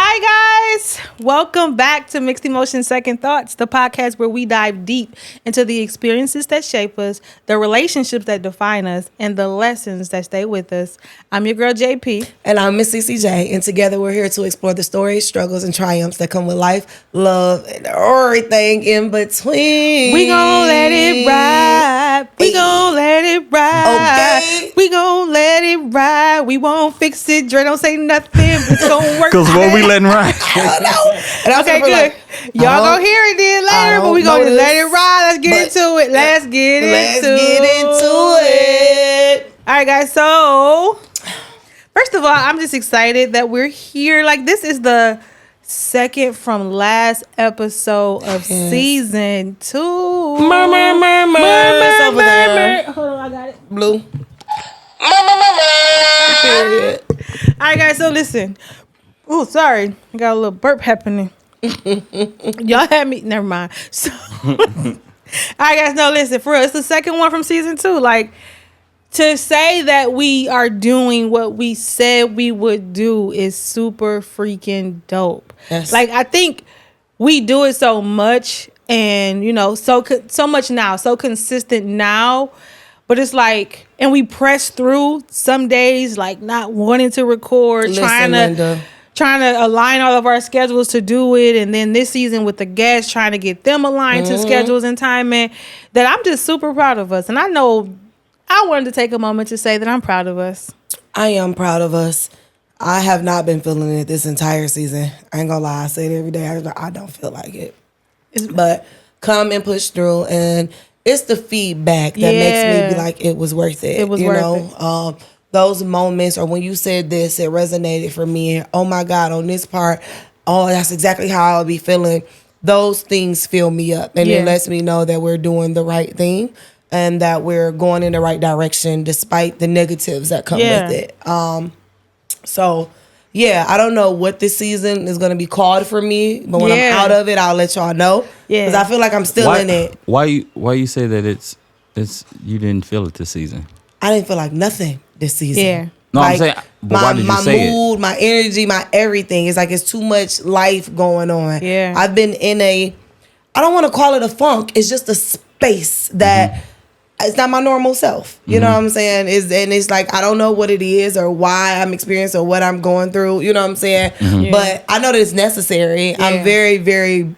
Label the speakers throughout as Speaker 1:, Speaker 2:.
Speaker 1: Hi, guys. Welcome back to Mixed Emotions Second Thoughts, the podcast where we dive deep into the experiences that shape us, the relationships that define us, and the lessons that stay with us. I'm your girl, JP.
Speaker 2: And I'm Miss CCJ. And together we're here to explore the stories, struggles, and triumphs that come with life, love, and everything in between.
Speaker 1: We gon' let it ride. We gon' let it ride.
Speaker 2: Okay.
Speaker 1: We gon' let it ride. We won't fix it. Dre don't say nothing. It's gonna work.
Speaker 3: Because what we letting ride?
Speaker 2: I don't know. And I was
Speaker 1: Okay,
Speaker 2: gonna be
Speaker 1: good.
Speaker 2: like,
Speaker 1: Y'all gonna hear it then later, but we gonna just let it ride. Let's get into it. Let's get into it. All right, guys. So, first of all, I'm just excited that we're here. Like, this is the second from last episode of season 2.
Speaker 2: It's over there.
Speaker 1: Hold on, I got it.
Speaker 2: Blue. Period.
Speaker 1: All right, guys. So listen. Oh, sorry. I got a little burp happening. Y'all had me. Never mind. So, all right, guys. No, listen. For real, it's the second one from season 2. Like, to say that we are doing what we said we would do is super freaking dope.
Speaker 2: Yes.
Speaker 1: Like, I think we do it so much, and you know, so much now, so consistent now. But it's like, and we press through some days, like not wanting to record, trying to align all of our schedules to do it. And then this season with the guests, trying to get them aligned to schedules and timing, that I'm just super proud of us. And I know I wanted to take a moment to say that I'm proud of us.
Speaker 2: I am proud of us. I have not been feeling it this entire season. I ain't gonna lie. I say it every day. I don't feel like it. But come and push through, and it's the feedback that makes me be like, it was worth it.
Speaker 1: It was worth it.
Speaker 2: Those moments, or when you said this, it resonated for me. Oh my God, on this part, oh, that's exactly how I'll be feeling. Those things fill me up, and it lets me know that we're doing the right thing and that we're going in the right direction despite the negatives that come with it. So, yeah, I don't know what this season is going to be called for me, but when I'm out of it, I'll let y'all know. Yeah, because I feel like I'm still in it.
Speaker 3: Why you say that it's you didn't feel it this season?
Speaker 2: I didn't feel like nothing this season.
Speaker 1: Yeah.
Speaker 3: No, like, I'm saying, but why did you say it?
Speaker 2: My mood, my energy, my everything. It's like it's too much life going on.
Speaker 1: Yeah.
Speaker 2: I've been in I don't want to call it a funk. It's just a space that it's not my normal self. You know what I'm saying? It's like, I don't know what it is or why I'm experiencing or what I'm going through. You know what I'm saying? Yeah. But I know that it's necessary. Yeah. I'm very, very,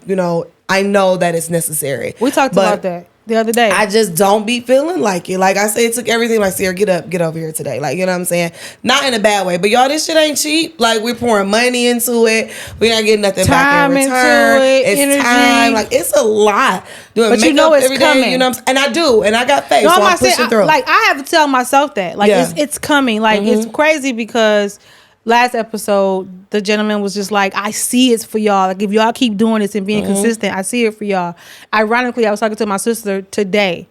Speaker 2: I know that it's necessary.
Speaker 1: We talked about that the other day.
Speaker 2: I just don't be feeling like it. Like I said, it took everything. Like, Sierra, get over here today. Like, you know what I'm saying? Not in a bad way, but y'all, this shit ain't cheap. Like, we're pouring money into it. We're not getting nothing back in return. It's energy. Time. Like, it's a lot. Doing
Speaker 1: but you know it's coming.
Speaker 2: Day, you know what I'm saying? And I do. And I got faith. No, so I'm pushing through.
Speaker 1: Like, I have to tell myself that. Like, it's coming. Like, it's crazy because last episode, the gentleman was just like, I see it's for y'all. Like, if y'all keep doing this and being consistent, I see it for y'all. Ironically, I was talking to my sister today,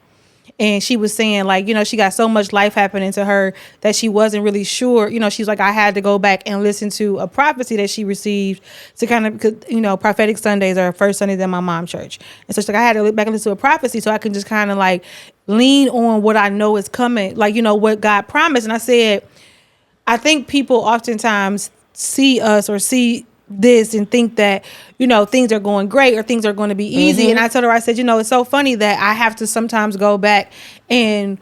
Speaker 1: and she was saying, like, she got so much life happening to her that she wasn't really sure. She's like, I had to go back and listen to a prophecy that she received to kind of, prophetic Sundays are first Sundays in my mom's church. And so she's like, I had to look back and listen to a prophecy so I can just kind of like lean on what I know is coming, like, what God promised. And I said, I think people oftentimes see us or see this and think that, things are going great or things are going to be easy. And I told her, I said, it's so funny that I have to sometimes go back and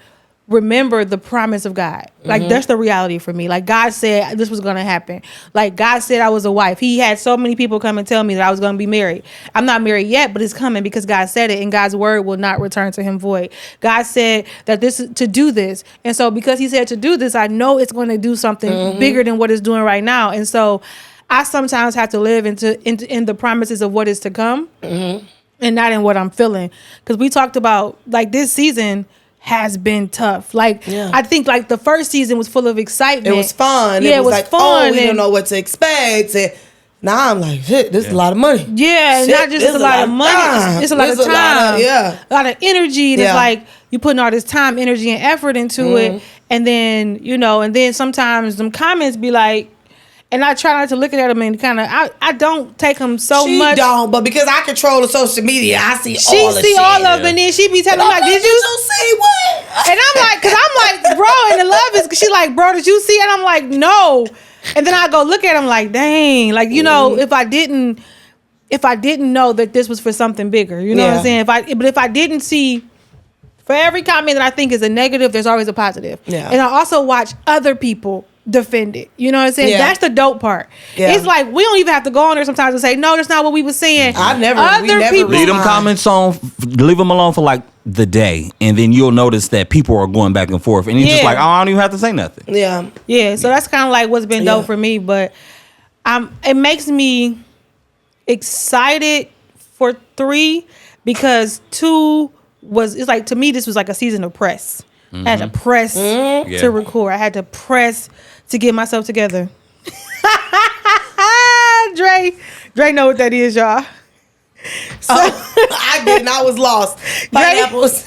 Speaker 1: remember the promise of God. Like, that's the reality for me. Like, God said this was going to happen. Like, God said I was a wife. He had so many people come and tell me that I was going to be married. I'm not married yet, but it's coming because God said it, and God's word will not return to him void. God said that to do this. And so because he said to do this, I know it's going to do something bigger than what it's doing right now. And so I sometimes have to live in the promises of what is to come and not in what I'm feeling. Because we talked about, like, this season has been tough. Like, I think, like, the first season was full of excitement.
Speaker 2: It was fun.
Speaker 1: Yeah, it was
Speaker 2: like,
Speaker 1: fun.
Speaker 2: Oh, we don't know what to expect. And now I'm like, shit, this is a lot of money.
Speaker 1: Yeah, shit, not just a lot of money. It's a lot of time. A lot of energy. And it's like, you putting all this time, energy, and effort into it. And then, and then sometimes them comments be like, and I try not to look at them and kind of, I don't take them so much.
Speaker 2: She don't, but because I control the social media, I see all the shit.
Speaker 1: She see all of it, and then she be telling me, like, did you
Speaker 2: see what?
Speaker 1: And I'm like, because I'm like, bro, and the love is, she like, bro, did you see? And I'm like, no. And then I go look at him like, dang, like, you know, if I didn't know that this was for something bigger, you know what I'm saying? But if I didn't see, for every comment that I think is a negative, there's always a positive.
Speaker 2: Yeah.
Speaker 1: And I also watch other people defend it. You know what I'm saying?
Speaker 2: Yeah.
Speaker 1: That's the dope part.
Speaker 2: Yeah.
Speaker 1: It's like we don't even have to go on there sometimes and say, no, that's not what we were saying.
Speaker 2: We never
Speaker 3: Leave them comments on, leave them alone for like the day, and then you'll notice that people are going back and forth, and you're just like, oh, I don't even have to say nothing.
Speaker 2: Yeah.
Speaker 1: Yeah. So that's kind of like what's been dope for me, but it makes me excited for 3 because 2 it's like, to me, this was like a season of press. I had to press to record. I had to press to get myself together. Dre know what that is, y'all. So,
Speaker 2: I didn't. I was lost. Pineapples.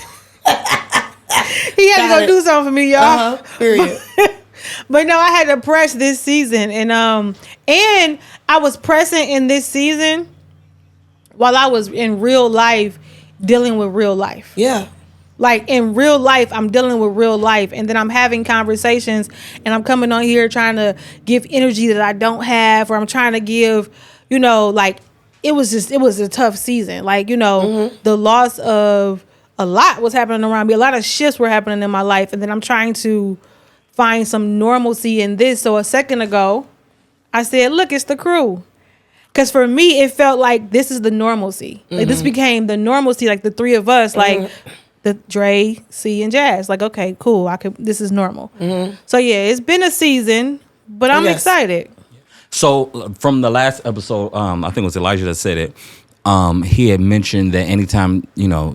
Speaker 1: He had to go do something for me, y'all.
Speaker 2: Period.
Speaker 1: But no, I had to press this season, and I was pressing in this season while I was in real life dealing with real life.
Speaker 2: Yeah.
Speaker 1: Like in real life, I'm dealing with real life, and then I'm having conversations, and I'm coming on here trying to give energy that I don't have, or I'm trying to give, you know, like it was a tough season. Like, you know, the loss of a lot was happening around me. A lot of shifts were happening in my life, and then I'm trying to find some normalcy in this. So a second ago, I said, look, it's the crew. Because for me, it felt like this is the normalcy. Like this became the normalcy, like the 3 of us, like the Dre, C, and Jazz. Like, okay, cool. This is normal. So yeah, it's been a season, but I'm excited.
Speaker 3: So from the last episode, I think it was Elijah that said it. He had mentioned that anytime, you know,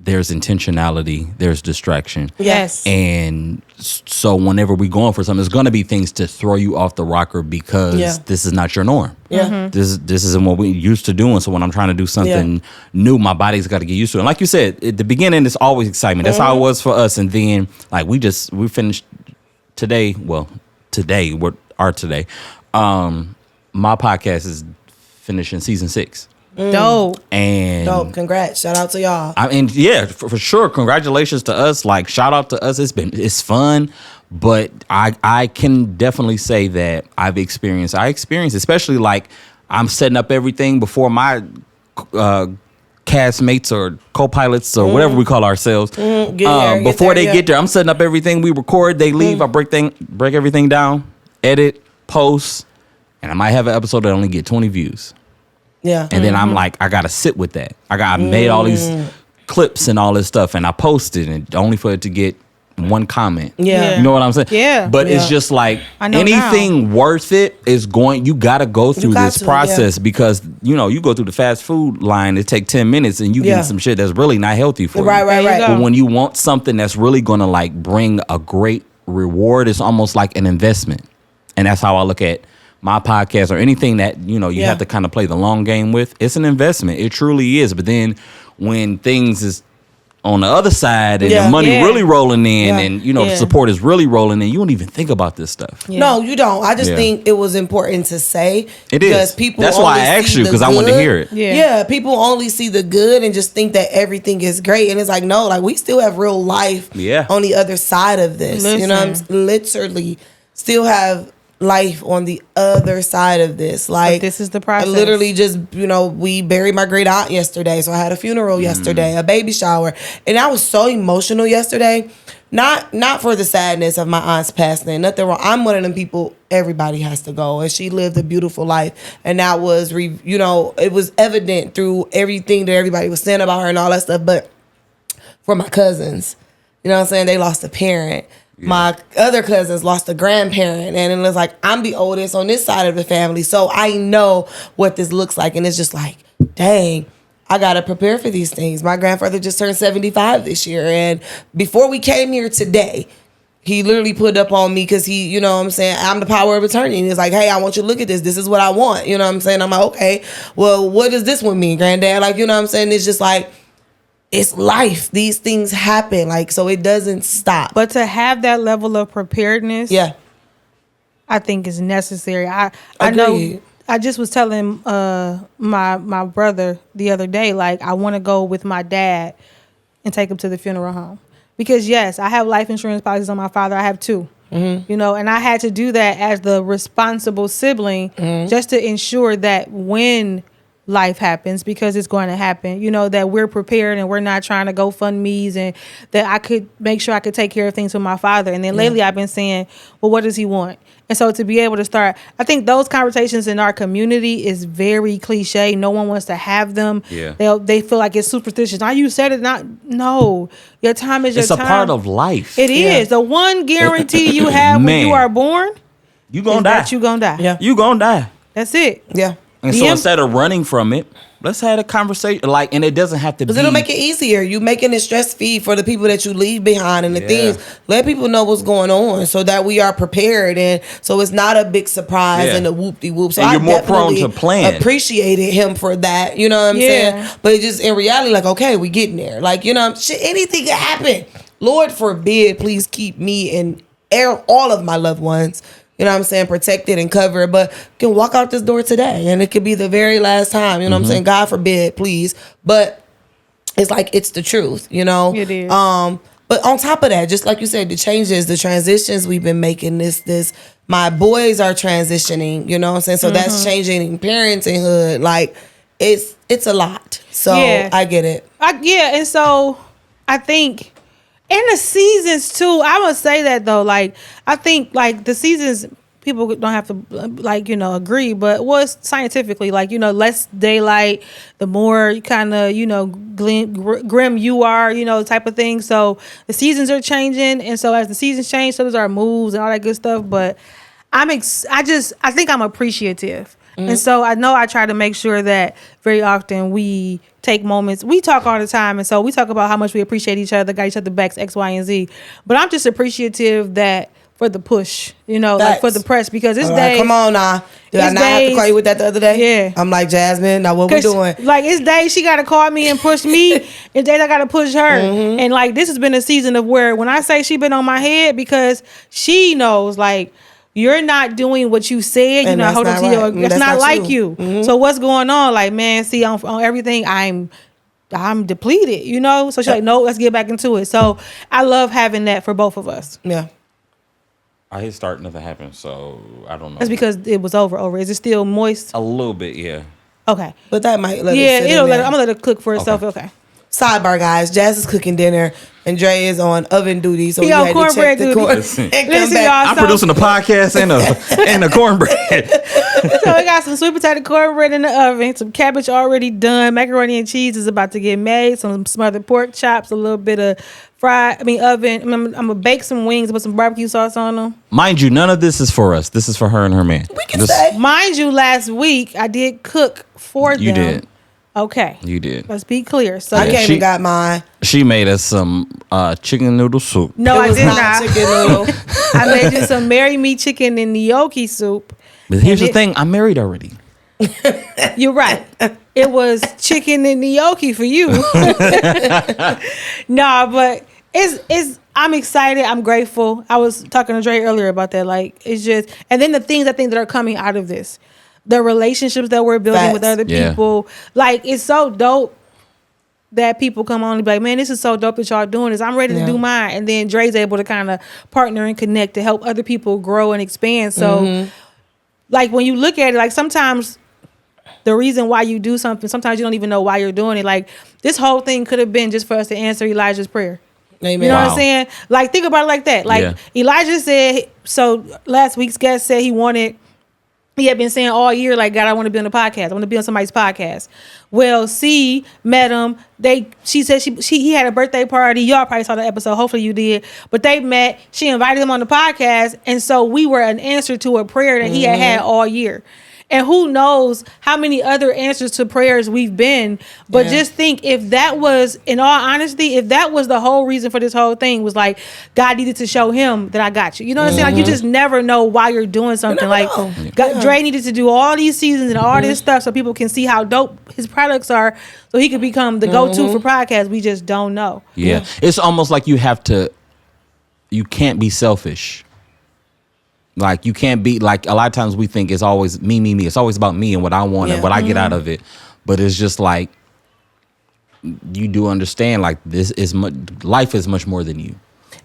Speaker 3: there's intentionality, there's distraction.
Speaker 1: Yes.
Speaker 3: And so whenever we're going for something, there's going to be things to throw you off the rocker because this is not your norm.
Speaker 2: Yeah.
Speaker 3: This isn't what we're used to doing. So when I'm trying to do something new, my body's got to get used to it. And like you said, at the beginning, it's always excitement. That's how it was for us. And then like we finished today. Well, today, my podcast is finishing season 6.
Speaker 1: Dope.
Speaker 3: And
Speaker 2: Dope. Congrats. Shout out to y'all.
Speaker 3: I mean, yeah, for sure. Congratulations to us. Like, shout out to us. It's fun, but I can definitely say that I experienced, especially like I'm setting up everything before my castmates or co-pilots or whatever we call ourselves. Before they get there, I'm setting up everything. We record, they leave. I break everything down, edit, post, and I might have an episode that only get 20 views.
Speaker 2: Yeah.
Speaker 3: And then I'm like, I got to sit with that. I made all these clips and all this stuff, and I posted it only for it to get 1 comment.
Speaker 2: Yeah.
Speaker 3: You know what I'm saying?
Speaker 1: Yeah.
Speaker 3: But it's just like anything worth it is you got to go through this process because, you know, you go through the fast food line, it take 10 minutes and you get some shit that's really not healthy for you.
Speaker 2: Right.
Speaker 3: But when you want something that's really going to like bring a great reward, it's almost like an investment. And that's how I look at my podcast or anything that, you know, you have to kind of play the long game with. It's an investment. It truly is. But then when things is on the other side and the money really rolling in and, you know, the support is really rolling in, you don't even think about this stuff.
Speaker 2: Yeah. No, you don't. I just think it was important to say.
Speaker 3: It is.
Speaker 2: Because people
Speaker 3: That's why I asked you, because I wanted to hear it.
Speaker 2: Yeah, people only see the good and just think that everything is great. And it's like, no, like we still have real life on the other side of this. You know what I'm saying? Literally still have life on the other side of this. Like,
Speaker 1: but this is the process.
Speaker 2: I literally just, you know, we buried my great aunt yesterday, so I had a funeral yesterday, a baby shower, and I was so emotional yesterday. Not for the sadness of my aunt's passing, nothing wrong. I'm one of them people, everybody has to go, and she lived a beautiful life, and that was you know, it was evident through everything that everybody was saying about her and all that stuff. But for my cousins, you know what I'm saying, they lost a parent. My other cousins lost a grandparent, and it was like, I'm the oldest on this side of the family, so I know what this looks like. And it's just like, dang, I gotta prepare for these things. My grandfather just turned 75 this year, and before we came here today, he literally put up on me because he, you know what I'm saying, I'm the power of attorney. And he's like, hey, I want you to look at this. This is what I want. You know what I'm saying? I'm like, okay, well, what does this one mean, granddad? Like, you know what I'm saying? It's just like, it's life. These things happen. Like, so it doesn't stop.
Speaker 1: But to have that level of preparedness, I think is necessary. I know. I just was telling my brother the other day, like, I want to go with my dad and take him to the funeral home because yes, I have life insurance policies on my father. I have 2. You know, and I had to do that as the responsible sibling just to ensure that when life happens, because it's going to happen, you know, that we're prepared and we're not trying to go fund me's, and that I could make sure I could take care of things with my father. And then lately I've been saying, well, what does he want? And so to be able to start, I think those conversations in our community is very cliche. No one wants to have them.
Speaker 3: Yeah.
Speaker 1: They feel like it's superstitious. Now you said it, no. Your time is your time.
Speaker 3: It's a part of life.
Speaker 1: It is. The one guarantee you have when you are born,
Speaker 3: you gonna die.
Speaker 1: that you gonna die.
Speaker 2: Yeah.
Speaker 3: You gonna die.
Speaker 1: That's it.
Speaker 2: Yeah.
Speaker 3: And so instead of running from it, let's have a conversation. Like, and it doesn't have to be.
Speaker 2: Because it'll make it easier. You making it stress-free for the people that you leave behind and the things. Let people know what's going on so that we are prepared. And so it's not a big surprise and a whoop-de-whoop. So
Speaker 3: and you're
Speaker 2: I
Speaker 3: more prone to plan.
Speaker 2: Appreciated him for that. You know what I'm saying? But just in reality, like, okay, we getting there. Like, you know, shit, anything can happen. Lord forbid, please keep me and all of my loved ones, you know what I'm saying, protected and covered, but can walk out this door today and it could be the very last time, you know what I'm saying? God forbid, please. But it's like, it's the truth, you know?
Speaker 1: It is.
Speaker 2: But on top of that, just like you said, the changes, the transitions we've been making, my boys are transitioning, you know what I'm saying? So that's changing parentinghood. Like, it's a lot. So I get it.
Speaker 1: And so I think, and the seasons too, I would say that though, like, I think like the seasons, people don't have to like, you know, agree, but what's scientifically, like, you know, less daylight, the more kind of, you know, grim you are, you know, type of thing. So the seasons are changing. And so as the seasons change, so does our moves and all that good stuff. But I think I'm appreciative. And so I know I try to make sure that very often we take moments. We talk all the time, and so we talk about how much we appreciate each other, got each other backs, X, Y, and Z. But I'm just appreciative that for the push, you know, like for the press, because it's days.
Speaker 2: Come on now. Did I not have to call you with that the other day?
Speaker 1: Yeah.
Speaker 2: I'm like, Jasmine, now what we doing?
Speaker 1: Like, it's days she got to call me and push me, and days I got to push her. And like, this has been a season of where when I say she been on my head, because she knows, like, you're not doing what you said. You're not holding to your. That's not like you. So what's going on? Like, man, see, on everything, I'm depleted. You know. So she's like, no, let's get back into it. So I love having that for both of us.
Speaker 2: Yeah.
Speaker 3: I hit start, nothing happened, so I don't know.
Speaker 1: That's because it was over. Is it still moist?
Speaker 3: A little bit, yeah.
Speaker 1: Okay.
Speaker 2: But that might let it sit
Speaker 1: it'll
Speaker 2: in
Speaker 1: let
Speaker 2: there.
Speaker 1: I'm gonna let it cook for itself. Okay.
Speaker 2: Sidebar, guys. Jazz is cooking dinner, and Dre is on oven duty, so
Speaker 1: He
Speaker 2: we
Speaker 1: on
Speaker 2: had to check the
Speaker 1: cornbread
Speaker 2: corn.
Speaker 3: duty.
Speaker 2: And come
Speaker 1: Listen,
Speaker 2: back.
Speaker 1: y'all,
Speaker 3: I'm producing a podcast and a cornbread.
Speaker 1: So we got some sweet potato cornbread in the oven, some cabbage already done, macaroni and cheese is about to get made, some smothered pork chops, a little bit of oven. I'm gonna bake some wings, put some barbecue sauce on them.
Speaker 3: Mind you, none of this is for us. This is for her and her man.
Speaker 2: We can say.
Speaker 1: Mind you, last week I did cook for them.
Speaker 3: You did.
Speaker 1: Okay.
Speaker 3: You did.
Speaker 1: Let's be clear. So
Speaker 2: I came and got mine.
Speaker 3: She made us some chicken noodle soup.
Speaker 1: No, I
Speaker 2: It was
Speaker 1: did
Speaker 2: not
Speaker 1: not.
Speaker 2: chicken noodle.
Speaker 1: I made you some Marry Me chicken and gnocchi soup.
Speaker 3: But here's the thing, I'm married already.
Speaker 1: You're right. It was chicken and gnocchi for you. Nah, but it's I'm excited. I'm grateful. I was talking to Dre earlier about that. Like, it's just, and then the things I think that are coming out of this, the relationships that we're building with other people. Like, it's so dope that people come on and be like, man, this is so dope that y'all doing this. I'm ready to do mine. And then Dre's able to kind of partner and connect to help other people grow and expand. So, like, when you look at it, like, sometimes the reason why you do something, sometimes you don't even know why you're doing it. Like, this whole thing could have been just for us to answer Elijah's prayer.
Speaker 2: Amen.
Speaker 1: You know what I'm saying? Like, think about it like that. Like, Elijah said, so last week's guest said he had been saying all year, like, God, I want to be on the podcast. I want to be on somebody's podcast. Well, C met him. She said he had a birthday party. Y'all probably saw the episode. Hopefully you did. But they met. She invited him on the podcast. And so we were an answer to a prayer that he had all year. And who knows how many other answers to prayers we've been. But just think, if that was, in all honesty, if that was the whole reason for this whole thing, was like, God needed to show him that I got you. You know what I'm saying? Like, you just never know why you're doing something. Like, Dre needed to do all these seasons and all this stuff so people can see how dope his products are, so he could become the go-to for podcasts. We just don't know.
Speaker 3: Yeah. It's almost like you can't be selfish. Like, you can't be, like, a lot of times we think it's always me. It's always about me and what I want and what I get out of it. But it's just like, you do understand, like, life is much more than you.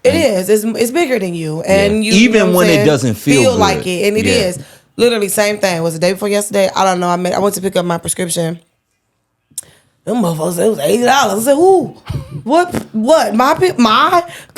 Speaker 2: It is. It's bigger than you, and you
Speaker 3: even
Speaker 2: know what
Speaker 3: when
Speaker 2: I'm
Speaker 3: it
Speaker 2: saying?
Speaker 3: doesn't feel good.
Speaker 2: like it, and it is literally same thing. Was the day before yesterday? I don't know. I went to pick up my prescription. Them motherfuckers, it was $80. I said, who? What? Because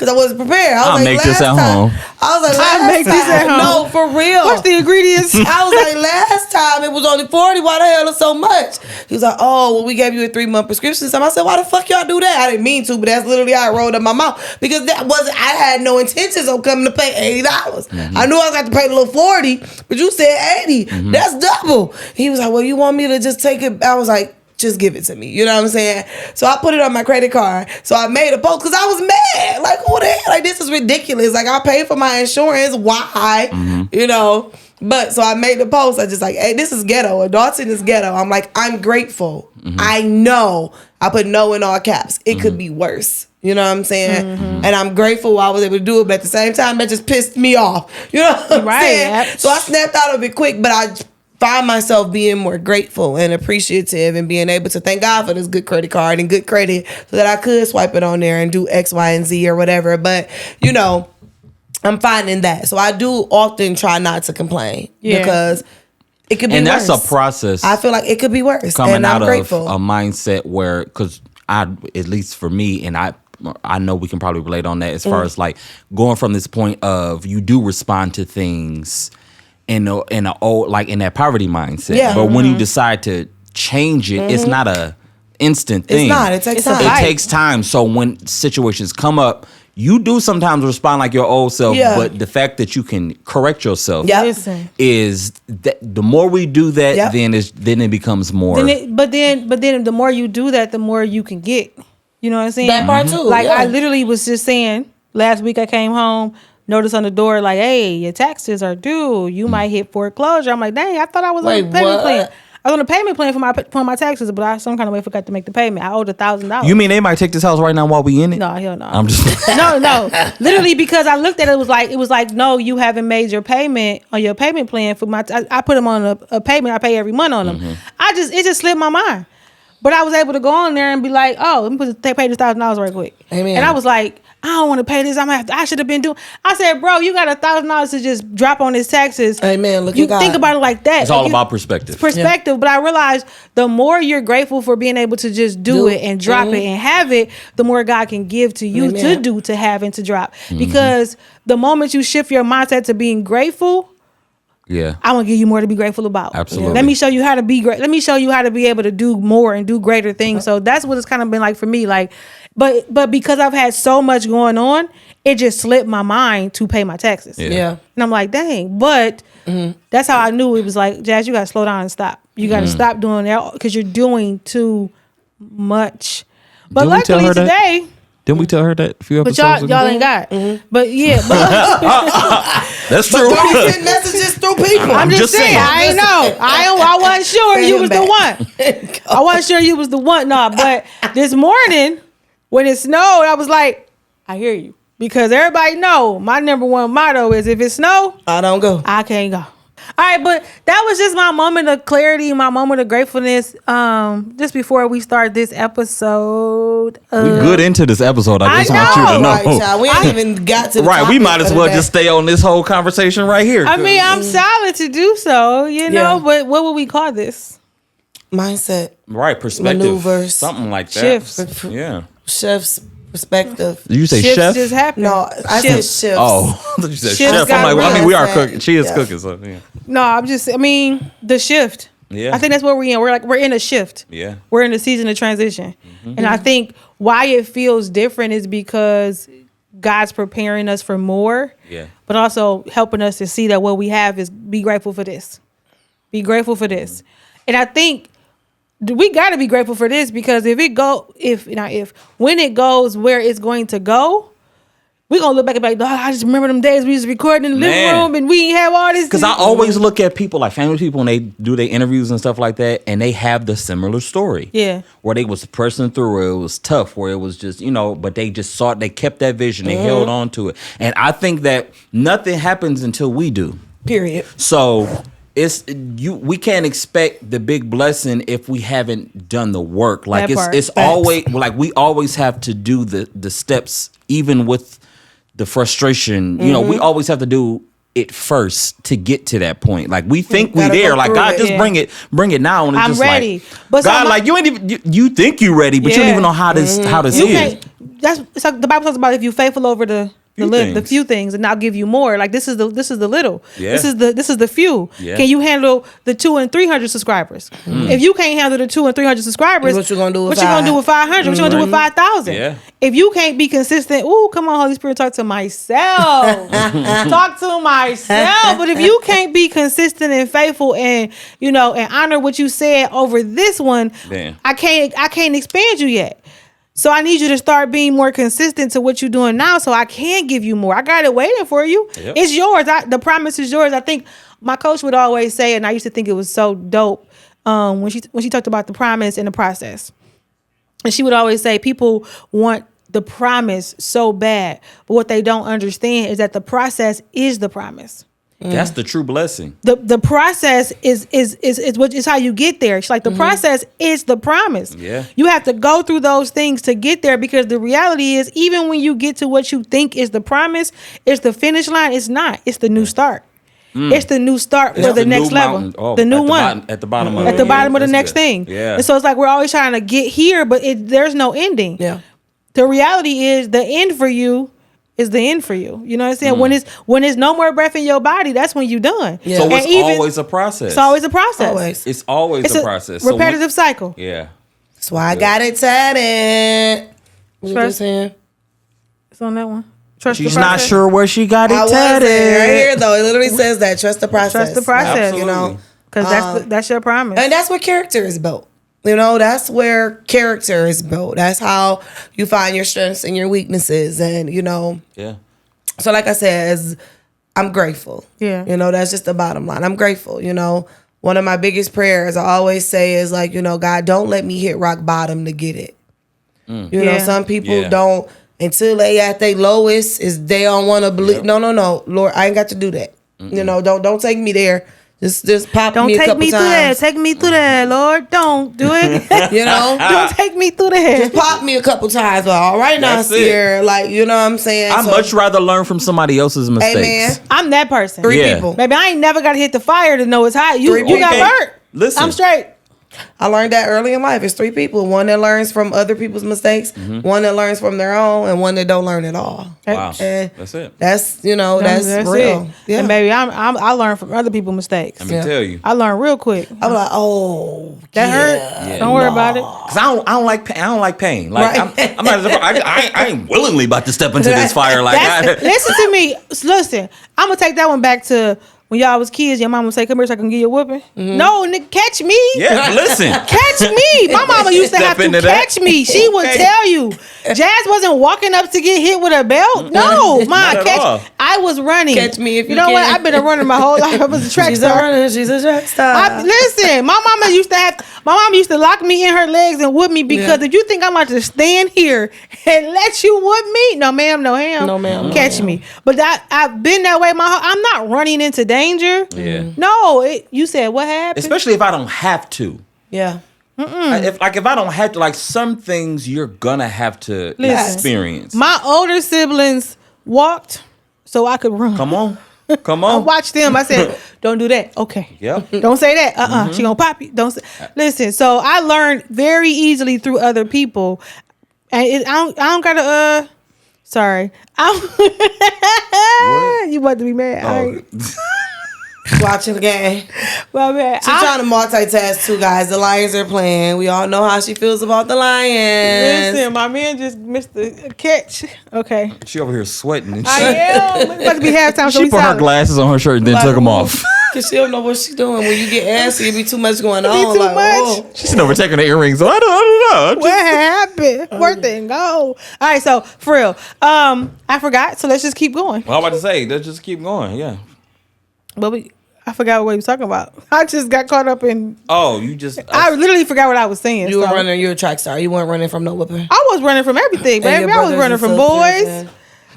Speaker 2: I wasn't prepared. I was
Speaker 3: I'll
Speaker 2: like,
Speaker 3: make this
Speaker 2: last
Speaker 3: at
Speaker 2: time.
Speaker 3: home.
Speaker 2: I was like,
Speaker 1: I'll make this at home.
Speaker 2: No, for real.
Speaker 1: What's the ingredients?
Speaker 2: I was like, last time it was only 40. Why the hell is so much? He was like, oh, well, we gave you a 3-month prescription. So I said, why the fuck y'all do that? I didn't mean to, but that's literally how it rolled up my mouth. Because I had no intentions of coming to pay $80. I knew I was going to have to pay a little 40, but you said 80. That's double. He was like, well, you want me to just take it? I was like, just give it to me. You know what I'm saying? So I put it on my credit card. So I made a post because I was mad. Like, who the hell? Like, this is ridiculous. Like, I paid for my insurance. Why? You know? But so I made the post. I just like, hey, this is ghetto. Adulting is ghetto. I'm like, I'm grateful. I know. I put no in all caps. It could be worse. You know what I'm saying? And I'm grateful I was able to do it. But at the same time, that just pissed me off. You know what I'm saying?
Speaker 1: Yep.
Speaker 2: So I snapped out of it quick, but I find myself being more grateful and appreciative and being able to thank God for this good credit card and good credit so that I could swipe it on there and do X, Y, and Z or whatever. But, you know, I'm finding that. So I do often try not to complain because it could be worse.
Speaker 3: And that's a process.
Speaker 2: I feel like it could be worse.
Speaker 3: Coming
Speaker 2: and I'm
Speaker 3: out
Speaker 2: grateful.
Speaker 3: of a mindset where, because at least for me, and I know we can probably relate on that as far as like going from this point of you do respond to things in a old, like in that poverty mindset.
Speaker 2: Yeah.
Speaker 3: But when you decide to change it, it's not a instant thing.
Speaker 2: It's not. It takes time.
Speaker 3: It takes time. So when situations come up, you do sometimes respond like your old self, but the fact that you can correct yourself
Speaker 1: Listen.
Speaker 3: is that the more we do that, then it becomes more.
Speaker 1: But then the more you do that, the more you can get. You know what I'm saying?
Speaker 2: That part too.
Speaker 1: Like I literally was just saying last week I came home, notice on the door like, hey, your taxes are due. You might hit foreclosure. I'm like, dang, I thought I was on a payment plan. I was on a payment plan for my taxes, but I some kind of way forgot to make the payment. I owed $1,000.
Speaker 3: You mean they might take this house right now while we in it?
Speaker 1: No, hell no.
Speaker 3: I'm just
Speaker 1: no. Literally, because I looked at it, it was like, no, you haven't made your payment on your payment plan for my. I put them on a payment. I pay every month on them. It just slipped my mind. But I was able to go on there and be like, oh, let me pay this $1,000 right quick.
Speaker 2: Amen.
Speaker 1: And I was like, I don't want to pay this. I should have been doing. I said, bro, you got $1,000 to just drop on his taxes.
Speaker 2: Amen. Look
Speaker 1: you
Speaker 2: at God.
Speaker 1: think about it like that.
Speaker 3: it's all about perspective.
Speaker 1: But I realized the more you're grateful for being able to just do it and drop it and have it, the more God can give to you to do, to have, and to drop. Because the moment you shift your mindset to being grateful, I want to give you more to be grateful about.
Speaker 3: Absolutely.
Speaker 1: Let me show you how to be great. Let me show you how to be able to do more and do greater things. So that's what it's kind of been like for me. Like, but because I've had so much going on, it just slipped my mind to pay my taxes.
Speaker 2: Yeah.
Speaker 1: And I'm like, dang. But that's how I knew it was like, Jazz, you got to slow down and stop. You got to stop doing that because you're doing too much. But
Speaker 3: Didn't we tell
Speaker 1: luckily
Speaker 3: her that?
Speaker 1: today.
Speaker 3: Didn't we tell her that a few
Speaker 1: But
Speaker 3: episodes ago?
Speaker 1: y'all ain't got it. But yeah.
Speaker 3: That's true.
Speaker 2: Don't be sending messages through people.
Speaker 1: I'm just saying. I ain't know. I wasn't sure you was the one. I wasn't sure you was the one. No, but this morning when it snowed, I was like, I hear you. Because everybody know my number one motto is if it snow,
Speaker 2: I don't go.
Speaker 1: I can't go. All right, but that was just my moment of clarity, my moment of gratefulness. Just before we start this episode,
Speaker 3: We good into this episode. I just
Speaker 1: I
Speaker 3: want you to know.
Speaker 2: Right, child. We ain't even got to the
Speaker 3: Right, we
Speaker 2: topic
Speaker 3: might as
Speaker 2: of
Speaker 3: well
Speaker 2: the day.
Speaker 3: just stay on this whole conversation right here.
Speaker 1: I mean, I'm solid to do so, you know.
Speaker 2: Yeah.
Speaker 1: But what would we call this?
Speaker 2: mindset,
Speaker 3: Right, perspective,
Speaker 2: maneuvers,
Speaker 3: something like that.
Speaker 1: Shifts.
Speaker 3: Yeah.
Speaker 2: chef's perspective.
Speaker 3: Did you say
Speaker 1: Shifts
Speaker 3: chef?
Speaker 1: just happen.
Speaker 2: No, I said
Speaker 1: Shifts.
Speaker 2: shifts.
Speaker 3: Oh, I thought you said
Speaker 1: Shifts
Speaker 3: chef.
Speaker 1: got
Speaker 3: I'm like, well, I mean, we are
Speaker 2: real.
Speaker 3: cooking. She is
Speaker 2: Yeah.
Speaker 3: cooking, so yeah.
Speaker 1: No, I mean the shift.
Speaker 3: Yeah.
Speaker 1: I think that's what we're in. We're in a shift.
Speaker 3: Yeah.
Speaker 1: We're in a season of transition. And I think why it feels different is because God's preparing us for more.
Speaker 3: Yeah.
Speaker 1: But also helping us to see that what we have is be grateful for this. Be grateful for this. And I think we got to be grateful for this because when it goes where it's going to go, we're going to look back and be like, oh, I just remember them days we was recording in the living
Speaker 3: Man.
Speaker 1: room and we ain't have all this.
Speaker 3: Because I always look at people, like famous people, and they do their interviews and stuff like that, and they have the similar story.
Speaker 1: Yeah.
Speaker 3: Where they was person through, where it was tough, where it was just, but they just they kept that vision, they held on to it. And I think that nothing happens until we do.
Speaker 2: Period.
Speaker 3: So we can't expect the big blessing if we haven't done the work. Like
Speaker 1: That part.
Speaker 3: it's
Speaker 1: Facts.
Speaker 3: always like we always have to do the steps, even with the frustration. You know, we always have to do it first to get to that point. Like we think we there. Like God, just bring it now. And it's
Speaker 1: I'm
Speaker 3: just
Speaker 1: ready.
Speaker 3: Like,
Speaker 1: But
Speaker 3: God, like you ain't even you think you ready, but you don't even know how this is.
Speaker 1: That's it's like the Bible talks about if you're faithful over the few things, and I'll give you more. Like this is the little.
Speaker 3: Yeah.
Speaker 1: This is the few.
Speaker 3: Yeah.
Speaker 1: Can you handle the 200 and 300 subscribers? If you can't handle the 200 and 300 subscribers,
Speaker 2: what you gonna do with
Speaker 1: what you gonna do with 500? What you gonna do with 5,000?
Speaker 3: Yeah.
Speaker 1: If you can't be consistent, come on, Holy Spirit, talk to myself. Talk to myself. But if you can't be consistent and faithful, and and honor what you said over this one, I can't expand you yet. So I need you to start being more consistent to what you're doing now, so I can give you more. I got it waiting for you. Yep. It's yours. The promise is yours. I think my coach would always say, and I used to think it was so dope when she talked about the promise and the process. And she would always say people want the promise so bad, but what they don't understand is that the process is the promise.
Speaker 3: That's the true blessing.
Speaker 1: The process is what is how you get there. It's like the process is the promise.
Speaker 3: Yeah.
Speaker 1: You have to go through those things to get there, because the reality is, even when you get to what you think is the promise, it's the finish line. It's not. It's the new start. It's the new start for the next level. The new one.
Speaker 3: At the bottom of
Speaker 1: At the bottom of the next thing.
Speaker 3: Yeah.
Speaker 1: And so it's like we're always trying to get here, but there's no ending.
Speaker 2: Yeah.
Speaker 1: The reality is the end for you is the end for you. You know what I'm saying? When it's no more breath in your body, that's when you're done.
Speaker 2: Yeah.
Speaker 3: So it's always a process.
Speaker 1: It's always a process.
Speaker 2: Always.
Speaker 3: It's always a process.
Speaker 1: Repetitive cycle.
Speaker 3: Yeah.
Speaker 2: That's why I got it tatted.
Speaker 1: Trust. It's on that one. Trust
Speaker 3: She's
Speaker 1: the
Speaker 3: not
Speaker 1: process.
Speaker 3: sure where she got it
Speaker 2: I
Speaker 3: tatted.
Speaker 2: wasn't right here though. It literally says that trust the process.
Speaker 1: Trust the process.
Speaker 3: Absolutely.
Speaker 1: Because that's your promise.
Speaker 2: And that's what character is built. That's where character is built. That's how you find your strengths and your weaknesses. And,
Speaker 3: Yeah.
Speaker 2: So like I said, I'm grateful.
Speaker 1: Yeah.
Speaker 2: That's just the bottom line. I'm grateful. One of my biggest prayers I always say is like, God, don't let me hit rock bottom to get it. Some people don't, until they at their lowest, is they don't want to believe. Yep. No. Lord, I ain't got to do that. Don't take me there. Just pop me a couple times.
Speaker 1: Don't take me through that. Take me through that, Lord. Don't do it. Don't take me through that.
Speaker 2: Just pop me a couple times. But all right now, Sierra. Like, you know what I'm saying?
Speaker 3: I'd much rather learn from somebody else's mistakes.
Speaker 2: Amen.
Speaker 1: I'm that person.
Speaker 2: Three people.
Speaker 1: Baby, I ain't never got to hit the fire to know it's hot. You got burnt.
Speaker 3: Listen.
Speaker 1: I'm straight.
Speaker 2: I learned that early in life. It's three people. One that learns from other people's mistakes, one that learns from their own, and one that don't learn at all.
Speaker 3: Wow.
Speaker 2: And
Speaker 3: that's it.
Speaker 2: That's real.
Speaker 1: It.
Speaker 2: Yeah.
Speaker 1: And baby, I learn from other people's mistakes.
Speaker 3: Let me tell you.
Speaker 1: I learn real quick.
Speaker 2: I'm like, oh,
Speaker 1: that hurt.
Speaker 3: Yeah.
Speaker 1: Don't worry about it.
Speaker 3: Cause I don't like pain. I don't like pain. Like I'm not. I ain't willingly about to step into this fire. Like
Speaker 1: listen to me. Listen, I'm gonna take that one back to when y'all was kids. Your mama would say, "Come here, so I can give you a whooping." No, nigga, catch me.
Speaker 3: Yeah, listen.
Speaker 1: Catch me. My mama used to have to catch me. She would tell you. Jazz wasn't walking up to get hit with a belt. No, ma, catch. I was running.
Speaker 2: Catch me if you
Speaker 1: know
Speaker 2: can.
Speaker 1: what? I've been a runner my whole life. I was a track star.
Speaker 2: She's a track star.
Speaker 1: Listen, my mama used to lock me in her legs and whoop me because if you think I'm about to stand here and let you whoop me, no ma'am, no ham.
Speaker 2: No ma'am.
Speaker 1: Catch me. But I've been that way I'm not running into danger.
Speaker 3: Yeah.
Speaker 1: No, you said what happened?
Speaker 3: Especially if I don't have to.
Speaker 2: Yeah.
Speaker 3: If I don't have to, like some things you're gonna have to experience.
Speaker 1: My older siblings walked so I could run.
Speaker 3: Come on.
Speaker 1: I watched them. I said, "Don't do that." Okay.
Speaker 3: Yep.
Speaker 1: Don't say that. She gonna pop you. Don't say. Listen. So I learned very easily through other people, and I don't gotta. Sorry. You about to be mad?
Speaker 3: Oh.
Speaker 2: Watching the game.
Speaker 1: My bad.
Speaker 2: She's trying to multitask too, guys. The Lions are playing. We all know how she feels about the Lions.
Speaker 1: Listen, my man just missed the catch. Okay.
Speaker 3: She over here sweating and
Speaker 1: I
Speaker 3: shit.
Speaker 1: am. It's about to be halftime.
Speaker 3: She put her glasses on her shirt and then took them off.
Speaker 2: Cause she don't know what she's doing. When you get antsy, it be too much going on.
Speaker 1: Be too much.
Speaker 2: Oh.
Speaker 3: She's never taking the earrings. I don't know.
Speaker 1: What happened? Where thing go? All right, so for real, I forgot. So let's just keep going.
Speaker 3: Well, I'm about to say, let's just keep going. Yeah.
Speaker 1: But I forgot what we was talking about. I just got caught up in.
Speaker 3: Oh, you just.
Speaker 1: I literally forgot what I was saying.
Speaker 2: You were running. You're a track star. You weren't running from no whooping.
Speaker 1: I was running from everything, baby. I was running from boys.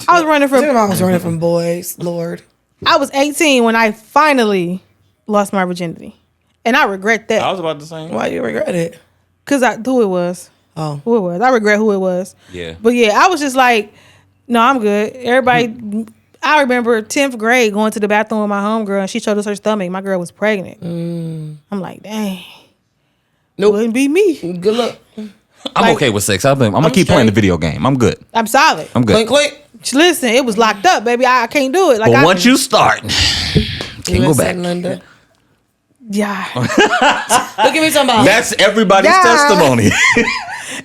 Speaker 1: I was running from.
Speaker 2: I was running from boys. Lord.
Speaker 1: I was 18 when I finally lost my virginity, and I regret that.
Speaker 3: I was about to say.
Speaker 2: Why you regret it?
Speaker 1: Cause who it was.
Speaker 2: Oh,
Speaker 1: who it was. I regret who it was.
Speaker 3: Yeah.
Speaker 1: But yeah, I was just like, No, I'm good. Everybody, I remember 10th grade going to the bathroom with my homegirl and she showed us her stomach. My girl was pregnant. I'm like, dang.
Speaker 2: Nope.
Speaker 1: Wouldn't be me.
Speaker 2: Good luck.
Speaker 3: I'm okay with sex. I'm gonna keep playing the video game. I'm good.
Speaker 1: I'm solid.
Speaker 3: I'm good.
Speaker 2: Clink, clink.
Speaker 1: Listen, it was locked up, baby. I can't do it. Like,
Speaker 3: But once you start, can't go back.
Speaker 2: Linda.
Speaker 1: Yeah.
Speaker 2: Look at me talking about.
Speaker 3: That's everybody's
Speaker 1: Yeah.
Speaker 3: testimony.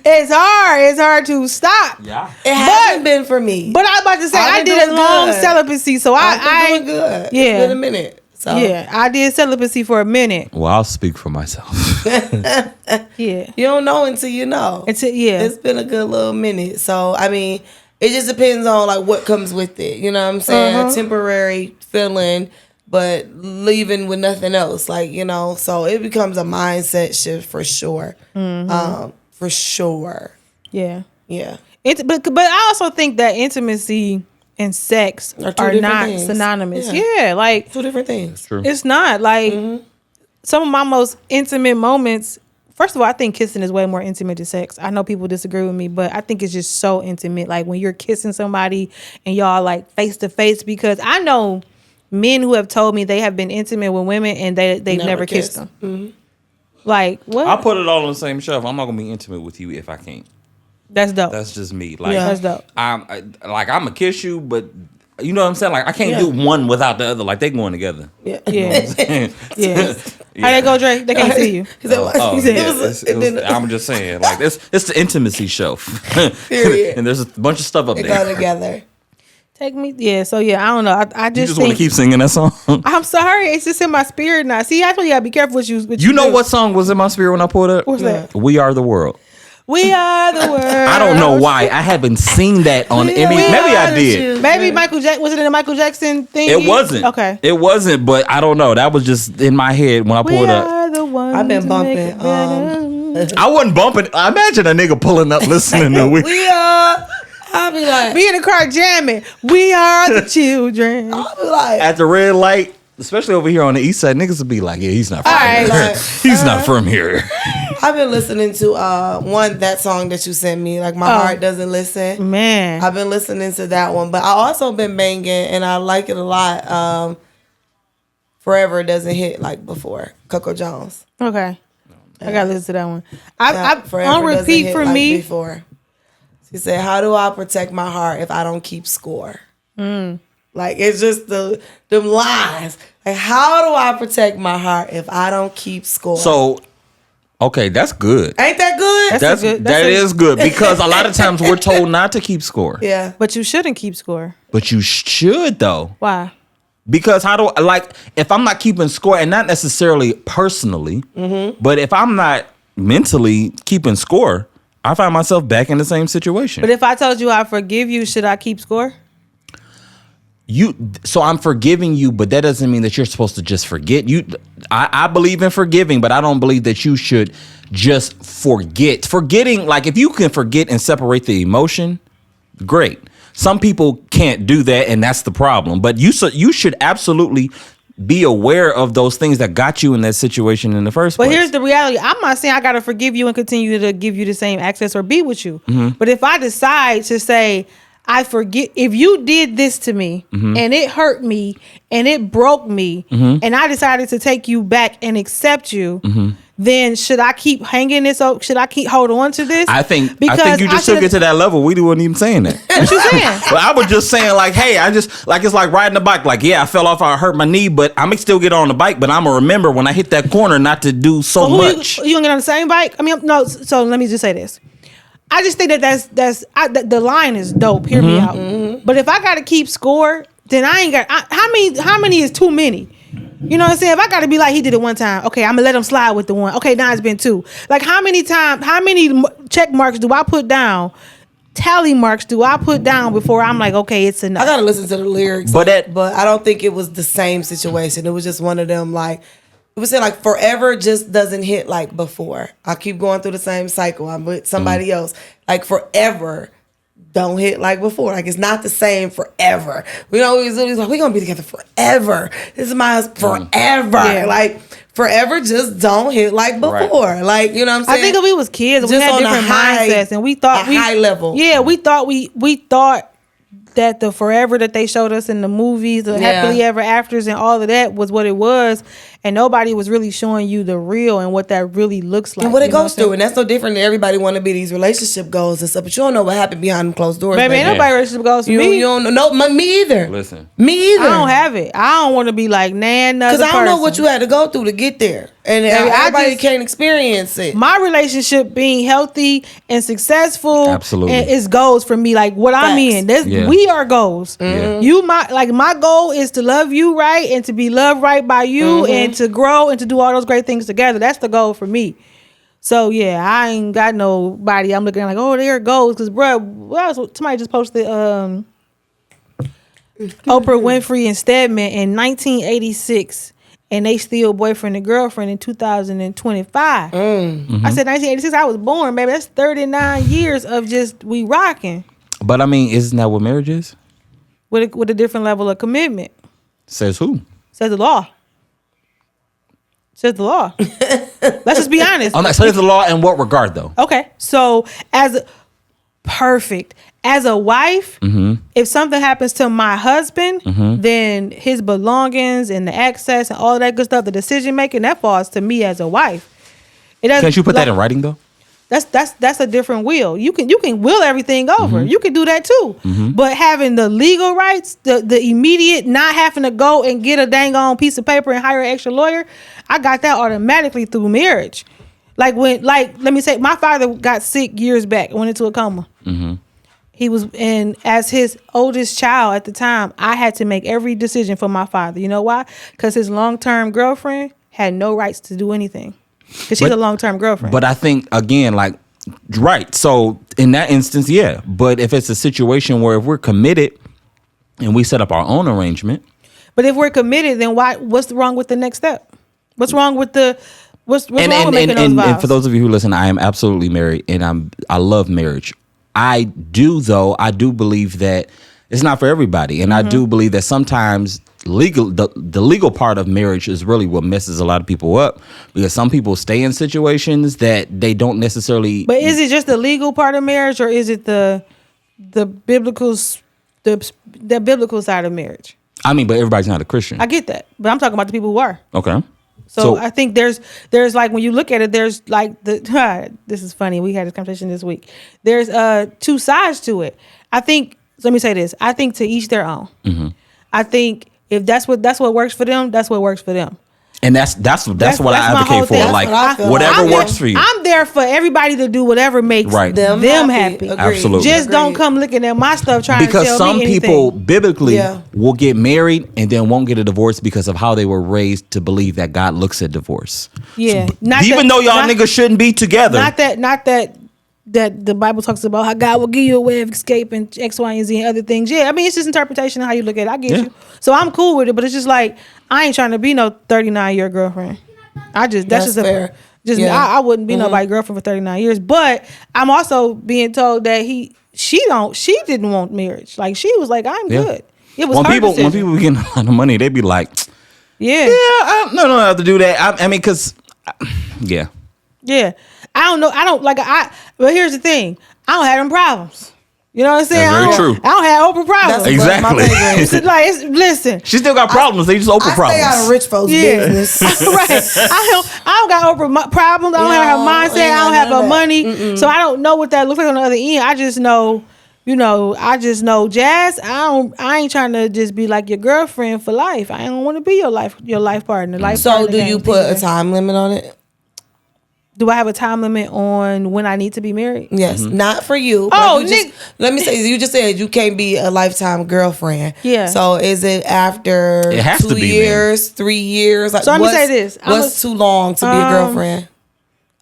Speaker 1: It's hard. It's hard to stop.
Speaker 3: Yeah.
Speaker 2: It hasn't been for me.
Speaker 1: But I was about to say, I
Speaker 2: I've been
Speaker 1: did a
Speaker 2: doing
Speaker 1: long
Speaker 2: good.
Speaker 1: celibacy, so
Speaker 2: I've been
Speaker 1: I
Speaker 2: doing good.
Speaker 1: Yeah.
Speaker 2: It's been a minute. So
Speaker 1: yeah, I did celibacy for a minute.
Speaker 3: Well, I'll speak for myself.
Speaker 1: Yeah.
Speaker 2: you don't know until you know.
Speaker 1: Yeah.
Speaker 2: It's been a good little minute. So I mean, it just depends on like what comes with it. You know what I'm saying?
Speaker 1: Uh-huh.
Speaker 2: A temporary feeling, but leaving with nothing else. Like, you know, so it becomes a mindset shift for sure. For sure.
Speaker 1: Yeah.
Speaker 2: Yeah.
Speaker 1: But I also think that intimacy and sex
Speaker 2: Are two
Speaker 1: are
Speaker 2: different
Speaker 1: not
Speaker 2: things.
Speaker 1: synonymous.
Speaker 2: Yeah.
Speaker 1: Yeah, like
Speaker 2: Two different things.
Speaker 3: True.
Speaker 1: it's not like some of my most intimate moments. First of all, I think kissing is way more intimate than sex. I know people disagree with me, but I think it's just so intimate. Like when you're kissing somebody and y'all like face to face, because I know men who have told me they have been intimate with women and they've never kissed them. Like what?
Speaker 3: I'll put it all on the same shelf. I'm not gonna be intimate with you if I can't.
Speaker 1: That's dope.
Speaker 3: That's just me. Like
Speaker 1: That's dope.
Speaker 3: I'm gonna kiss you, but you know what I'm saying? Like I can't do one without the other. Like they going together.
Speaker 2: Yeah.
Speaker 1: Yeah. Yeah. How they go, Dre? They can't see you.
Speaker 2: He said,
Speaker 3: Oh,
Speaker 2: he said,
Speaker 3: yeah, I'm just saying, like it's the intimacy shelf.
Speaker 2: Period.
Speaker 3: And there's a bunch of stuff up
Speaker 2: they
Speaker 3: there.
Speaker 2: go together.
Speaker 1: Take me. Yeah. So yeah, I don't know. I
Speaker 3: You
Speaker 1: just
Speaker 3: just want to
Speaker 1: think.
Speaker 3: keep singing that song.
Speaker 1: I'm sorry. It's just in my spirit now. See, that's why you gotta be careful what you.
Speaker 3: You know
Speaker 1: do.
Speaker 3: what song was in my spirit when I pulled up?
Speaker 1: What's that?
Speaker 3: We Are the World.
Speaker 1: We are the world.
Speaker 3: I don't know why. I haven't seen that on any.
Speaker 2: We
Speaker 3: Maybe I
Speaker 2: are the
Speaker 3: did.
Speaker 2: children.
Speaker 1: Maybe Michael Jackson. Was it in the Michael Jackson thing?
Speaker 3: It wasn't.
Speaker 1: Okay.
Speaker 3: It wasn't, but I don't know. That was just in my head when I
Speaker 1: We
Speaker 3: pulled up.
Speaker 1: are the ones.
Speaker 2: I've been
Speaker 1: to
Speaker 2: bumping,
Speaker 1: make it better.
Speaker 3: I wasn't bumping. I imagine a nigga pulling up listening to We.
Speaker 2: We are. I'll be like,
Speaker 1: Be in the car jamming. We are the children.
Speaker 2: I'll be like,
Speaker 3: At the red light, especially over here on the east side, niggas would be like, yeah, he's not from
Speaker 1: All
Speaker 3: here.
Speaker 1: right.
Speaker 3: He's not from here.
Speaker 2: I've been listening to that song that you sent me, like My Heart Doesn't Listen.
Speaker 1: Man.
Speaker 2: I've been listening to that one, but I also been banging and I like it a lot. Forever Doesn't Hit Like Before, Coco Jones.
Speaker 1: Okay. I gotta listen to that one. I
Speaker 2: Forever
Speaker 1: on
Speaker 2: Doesn't
Speaker 1: repeat
Speaker 2: Hit
Speaker 1: for
Speaker 2: Like
Speaker 1: me.
Speaker 2: Before. She said, "How do I protect my heart if I don't keep score?" Like it's just them lines. Like, how do I protect my heart if I don't keep score?
Speaker 3: So, okay, that's good.
Speaker 2: Ain't that good?
Speaker 3: That is good because a lot of times we're told not to keep score.
Speaker 2: Yeah.
Speaker 1: But you shouldn't keep score.
Speaker 3: But you should though.
Speaker 1: Why?
Speaker 3: Because if I'm not keeping score, and not necessarily personally, but if I'm not mentally keeping score, I find myself back in the same situation.
Speaker 1: But if I told you I forgive you, should I keep score?
Speaker 3: So I'm forgiving you, but that doesn't mean that you're supposed to just forget. I believe in forgiving, but I don't believe that you should just forget. Forgetting, like if you can forget and separate the emotion, great. Some people can't do that, and that's the problem. But you should absolutely be aware of those things that got you in that situation in the first place.
Speaker 1: But here's the reality. I'm not saying I got to forgive you and continue to give you the same access or be with you. But if I decide to say, I forget, if you did this to me and it hurt me and it broke me and I decided to take you back and accept you, then should I keep hanging this up? Should I keep hold on to this?
Speaker 3: I think
Speaker 1: Because
Speaker 3: you just took it to that level. We weren't even saying that.
Speaker 1: What you saying?
Speaker 3: Well, I was just saying, like, hey, it's like riding a bike. Like, yeah, I fell off, I hurt my knee, but I'm gonna still get on the bike. But I'm gonna remember when I hit that corner not to do so much.
Speaker 1: You gonna get on the same bike? I mean, no. So let me just say this. I just think the line is dope. Hear me out. But if I gotta keep score, then I ain't got. How many is too many? You know what I'm saying? If I gotta be like he did it one time, okay, I'm gonna let him slide with the one. Okay, now it's been two. Like how many check marks do I put down? Tally marks do I put down before I'm like, okay, it's enough?
Speaker 2: I gotta listen to the lyrics,
Speaker 3: But
Speaker 2: I don't think it was the same situation. It was just one of them like it was saying like forever just doesn't hit like before. I keep going through the same cycle. I'm with somebody else. Like forever don't hit like before. Like it's not the same forever. We always like we're gonna be together forever. This is my forever.
Speaker 1: Yeah.
Speaker 2: Like forever just don't hit like before.
Speaker 3: Right.
Speaker 2: Like you know what I'm saying?
Speaker 1: I think if we was kids, we
Speaker 2: Just
Speaker 1: had
Speaker 2: on a
Speaker 1: different
Speaker 2: high-
Speaker 1: mindsets, and we thought
Speaker 2: a high level.
Speaker 1: Yeah, we thought that the forever that they showed us in the movies, the happily ever afters and all of that was what it was, and nobody was really showing you the real and what that really looks like
Speaker 2: and what it goes through. And that's no different than everybody want to be these relationship goals and stuff, but you don't know what happened behind them closed doors.
Speaker 1: Baby, ain't nobody relationship goals for me.
Speaker 2: You don't know. No, me either.
Speaker 3: Listen,
Speaker 2: me either.
Speaker 1: I don't have it. I don't want to be like because
Speaker 2: I don't know what you had to go through to get there, and everybody can't experience it.
Speaker 1: My relationship being healthy and successful,
Speaker 3: absolutely,
Speaker 1: and is goals for me. Like what I'm in, we are goals. You my goal is to love you right and to be loved right by you and to grow and to do all those great things together. That's the goal for me. So yeah, I ain't got nobody I'm looking at like, oh, there goes. Because somebody just posted Oprah Winfrey and Stedman in 1986, and they still boyfriend and girlfriend in 2025. I said 1986, I was born, baby. That's 39 years of just we rocking.
Speaker 3: But I mean, isn't that what marriage is?
Speaker 1: With a different level of commitment.
Speaker 3: Says who?
Speaker 1: Says the law. Says the law. Let's just be honest.
Speaker 3: Says the law in what regard, though?
Speaker 1: Okay, so as a wife, if something happens to my husband, then his belongings and the access and all of that good stuff, the decision making, that falls to me as a wife. It doesn't.
Speaker 3: Can't you put that in writing though?
Speaker 1: That's a different will. You can will everything over. You can do that too. But having the legal rights, the immediate not having to go and get a dang on piece of paper and hire an extra lawyer, I got that automatically through marriage. Let me say, my father got sick years back, went into a coma. He was, and as his oldest child at the time, I had to make every decision for my father. You know why? Because his long-term girlfriend had no rights to do anything. Because she's a long-term girlfriend.
Speaker 3: But I think, again, right. So in that instance, yeah. But if it's a situation where if we're committed and we set up our own arrangement.
Speaker 1: But if we're committed, then what's wrong with the next step? What's wrong with what's wrong with making those vows?
Speaker 3: And for those of you who listen, I am absolutely married and I love marriage. I do believe that it's not for everybody. And I do believe that sometimes the legal part of marriage is really what messes a lot of people up, because some people stay in situations that they don't necessarily.
Speaker 1: But is it just the legal part of marriage, or is it the biblical side of marriage? I
Speaker 3: mean, but everybody's not a Christian.
Speaker 1: I get that, but I'm talking about the people who are.
Speaker 3: Okay.
Speaker 1: So I think there's like, when you look at it, there's like this is funny. We had this conversation this week. There's two sides to it. I think. Let me say this. I think to each their own. I think if that's what works for them, that's what works for them.
Speaker 3: And that's what I advocate for. Like whatever works for you.
Speaker 1: I'm there for everybody to do whatever makes them happy.
Speaker 3: Absolutely.
Speaker 1: Just don't come looking at my stuff trying to tell me anything.
Speaker 3: Because some people biblically will get married and then won't get a divorce because of how they were raised to believe that God looks at divorce.
Speaker 1: Yeah.
Speaker 3: So, even though y'all niggas shouldn't be together.
Speaker 1: Not that the Bible talks about how God will give you a way of escape and X, Y, and Z and other things. Yeah, I mean, it's just interpretation of how you look at it. I get you. So I'm cool with it, but it's just like, I ain't trying to be no 39-year girlfriend. That's fair. I wouldn't be nobody's girlfriend for 39 years. But I'm also being told that she didn't want marriage. Like, she was like, I'm good. It was her decision.
Speaker 3: When people get a lot of money, they be like, I don't have to do that. I mean, because, yeah. I don't know. But here's the thing. I don't have them problems.
Speaker 1: You know what I'm saying?
Speaker 3: That's very true.
Speaker 1: I don't have Oprah problems.
Speaker 3: Exactly.
Speaker 1: Listen.
Speaker 3: She still got problems. They just Oprah problems.
Speaker 2: I stay out of rich folks' business.
Speaker 1: Right. I don't got Oprah problems. I don't have her mindset. I don't have her money. So I don't know what that looks like on the other end. I just know, Jazz, I ain't trying to just be like your girlfriend for life. I don't want to be your life partner.
Speaker 2: So do you put a time limit on it?
Speaker 1: Do I have a time limit on when I need to be married?
Speaker 2: Yes, not for you.
Speaker 1: Oh,
Speaker 2: let me say, you just said you can't be a lifetime girlfriend.
Speaker 1: Yeah.
Speaker 2: So is it after 2 years, 3 years? Like,
Speaker 1: so let me say this:
Speaker 2: what's too long to be a girlfriend?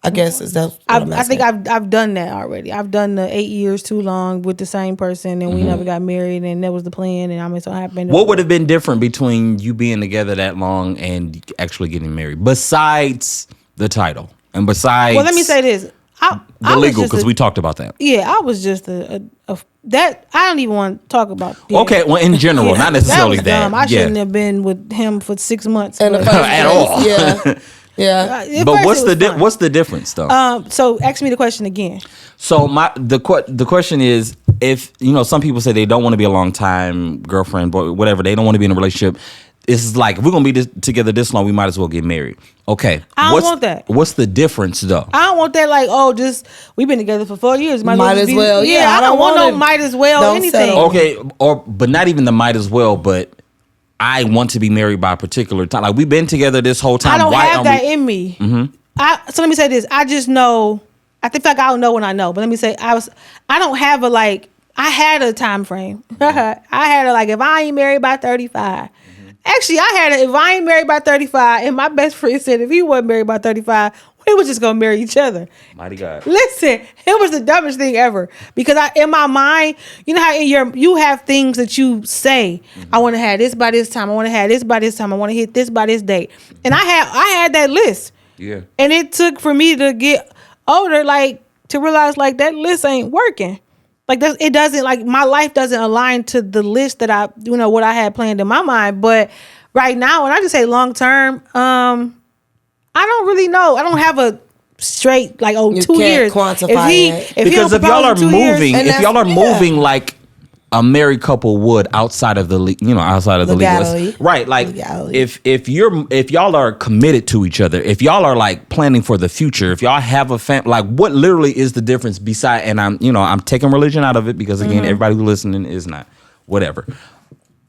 Speaker 2: I guess is that.
Speaker 1: I think I've done that already. I've done the 8 years too long with the same person, and we never got married, and that was the plan. And I mean, so happened.
Speaker 3: What would have been different between you being together that long and actually getting married, besides the title? And besides,
Speaker 1: well, let me say this:
Speaker 3: the legal, because we talked about that.
Speaker 1: Yeah, I was just that. I don't even want to talk about.
Speaker 3: Okay, well, in general, not necessarily that.
Speaker 1: I shouldn't have been with him for 6 months
Speaker 2: at
Speaker 3: all.
Speaker 2: Yeah, Yeah.
Speaker 3: But what's the difference though?
Speaker 1: So ask me the question again.
Speaker 3: So the question is, if some people say they don't want to be a long time girlfriend, boy, whatever, they don't want to be in a relationship. It's like, if we're gonna be together this long, we might as well get married. Okay,
Speaker 1: I don't want that.
Speaker 3: What's the difference though?
Speaker 1: I don't want that. Like, just we've been together for 4 years.
Speaker 2: Might as well.
Speaker 1: Yeah, I don't want no might as well anything.
Speaker 2: Settle.
Speaker 3: Okay, but not even the might as well. But I want to be married by a particular time. Like, we've been together this whole time.
Speaker 1: I don't have that in me. Mm-hmm. So let me say this. I just know. I think like I don't know when I know. But let me say I don't have a like. I had a time frame. I had a like, if I ain't married by 35. Actually, I had if I ain't married by 35, and my best friend said if he wasn't married by 35, we was just gonna marry each other.
Speaker 3: Mighty God.
Speaker 1: Listen, it was the dumbest thing ever, because in my mind, you know how you have things that you say, I want to have this by this time, I want to have this by this time, I want to hit this by this date, and I had that list.
Speaker 3: Yeah. And
Speaker 1: it took for me to get older, like to realize like that list ain't working. Like it doesn't, like my life doesn't align to the list that I, what I had planned in my mind. But right now, when I just say long term, I don't really know. I don't have a straight like 2 years.
Speaker 2: Quantify it.
Speaker 3: Because if y'all are moving, like a married couple would outside of the legal, right? Like if y'all are committed to each other, if y'all are like planning for the future, if y'all have a family, like what literally is the difference beside? And I'm taking religion out of it because again, everybody who's listening is not whatever.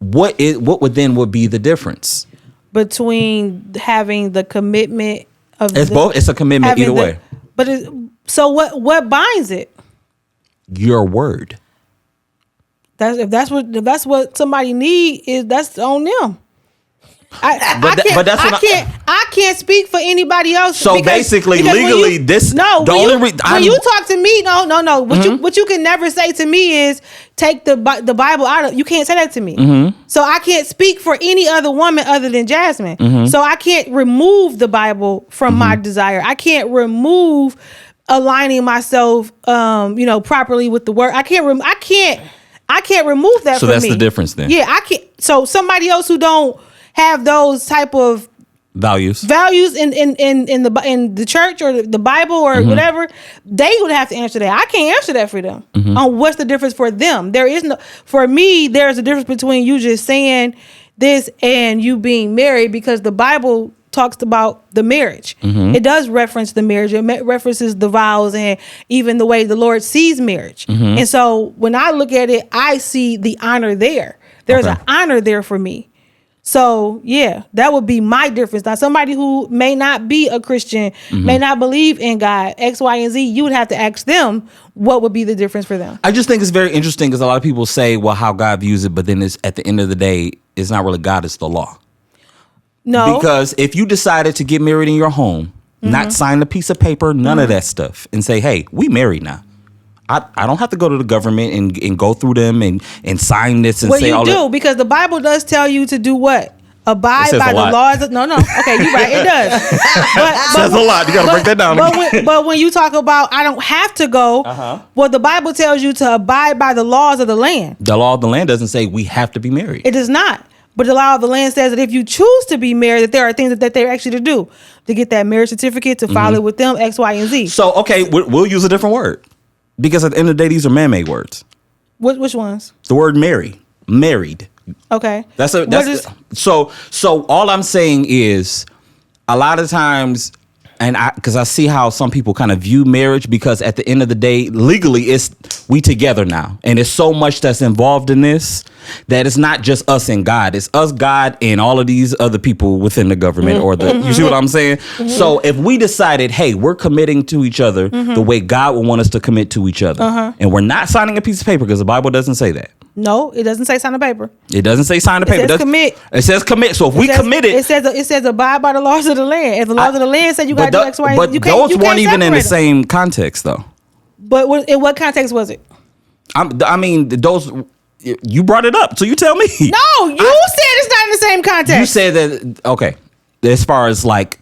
Speaker 3: What would be the difference
Speaker 1: between having the commitment of
Speaker 3: both? It's a commitment either way.
Speaker 1: But so what binds it?
Speaker 3: Your word.
Speaker 1: If that's what somebody need, that's on them. I can't speak for anybody else.
Speaker 3: So basically, legally, when
Speaker 1: you talk to me, no. What you can never say to me is take the Bible out of. You can't say that to me. Mm-hmm. So I can't speak for any other woman other than Jasmine. Mm-hmm. So I can't remove the Bible from my desire. I can't remove aligning myself, properly with the word. I can't remove that.
Speaker 3: So
Speaker 1: from
Speaker 3: that's
Speaker 1: me.
Speaker 3: The difference then.
Speaker 1: Yeah, I can't. So somebody else who don't have those type of values in the church or the Bible or whatever, they would have to answer that. I can't answer that for them. On what's the difference for them. For me, there's a difference between you just saying this and you being married, because the Bible talks about the marriage. It does reference the marriage. It references the vows and even the way the Lord sees marriage. And so when I look at it, I see the honor there. There's an honor there for me. So yeah, that would be my difference. Now, somebody who may not be a Christian, may not believe in God, X, Y, and Z, you would have to ask them what would be the difference for them.
Speaker 3: I just think it's very interesting because a lot of people say, well, how God views it, but then it's at the end of the day, it's not really God, it's the law.
Speaker 1: No.
Speaker 3: Because if you decided to get married in your home, not sign a piece of paper, none of that stuff, and say, hey, we married now. I don't have to go to the government and go through them and sign this and say all that. Well, you do,
Speaker 1: because the Bible does tell you to do what? Abide by the laws. No. Okay, you're right. It does.
Speaker 3: Says a lot. You got to break that down.
Speaker 1: But when you talk about I don't have to go, well, the Bible tells you to abide by the laws of the land.
Speaker 3: The law of the land doesn't say we have to be married.
Speaker 1: It does not. But the law of the land says that if you choose to be married, that there are things that they're actually to do to get that marriage certificate, to file it with them, X, Y, and Z.
Speaker 3: So, okay, we'll use a different word. Because at the end of the day, these are man-made words.
Speaker 1: Which ones?
Speaker 3: The word married.
Speaker 1: Okay.
Speaker 3: So all I'm saying is a lot of times, and because I see how some people kind of view marriage, because at the end of the day, legally, it's we together now. And there's so much that's involved in this that it's not just us and God. It's us, God, and all of these other people within the government or you see what I'm saying? So if we decided, hey, we're committing to each other the way God would want us to commit to each other, and we're not signing a piece of paper because the Bible doesn't say that.
Speaker 1: No, it doesn't say sign a paper.
Speaker 3: It doesn't say sign a paper.
Speaker 1: It says commit.
Speaker 3: It says commit. So if we committed,
Speaker 1: it says abide by the laws of the land. If the laws of the land say you got to do X, Y,
Speaker 3: but those weren't even in the same context, though.
Speaker 1: But in what context was it?
Speaker 3: I mean, those you brought it up, so you tell me.
Speaker 1: No, you said it's not in the same context.
Speaker 3: You said that okay. As far as like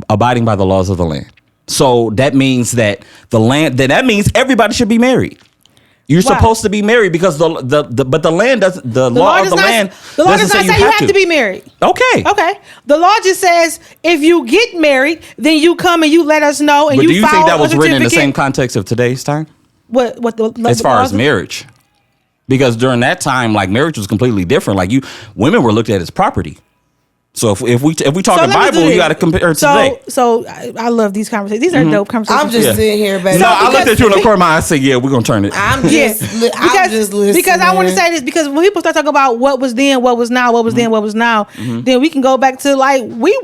Speaker 3: abiding by the laws of the land, so that means that the land. That means everybody should be married. You're
Speaker 1: Why?
Speaker 3: supposed to be married because but the land does the law of the land.
Speaker 1: The law does
Speaker 3: doesn't
Speaker 1: not say you have to be married.
Speaker 3: Okay.
Speaker 1: Okay. The law just says if you get married, then you come and you let us know and
Speaker 3: But
Speaker 1: you
Speaker 3: do you think
Speaker 1: file
Speaker 3: that was
Speaker 1: a
Speaker 3: written in the same
Speaker 1: certificate.
Speaker 3: context of today's time?
Speaker 1: What
Speaker 3: As far as marriage, because during that time, like marriage was completely different. Like women were looked at as property. So if we talking Bible, you got to compare it to today.
Speaker 1: So I love these conversations. These are dope conversations.
Speaker 2: I'm just sitting here, baby.
Speaker 3: No, I looked at you in the corner of my eye and said, "Yeah, we're gonna turn it."
Speaker 2: I'm just listening.
Speaker 1: Because I want to say this, because when people start talking about what was then, what was now, what was then, what was now, then we can go back to like we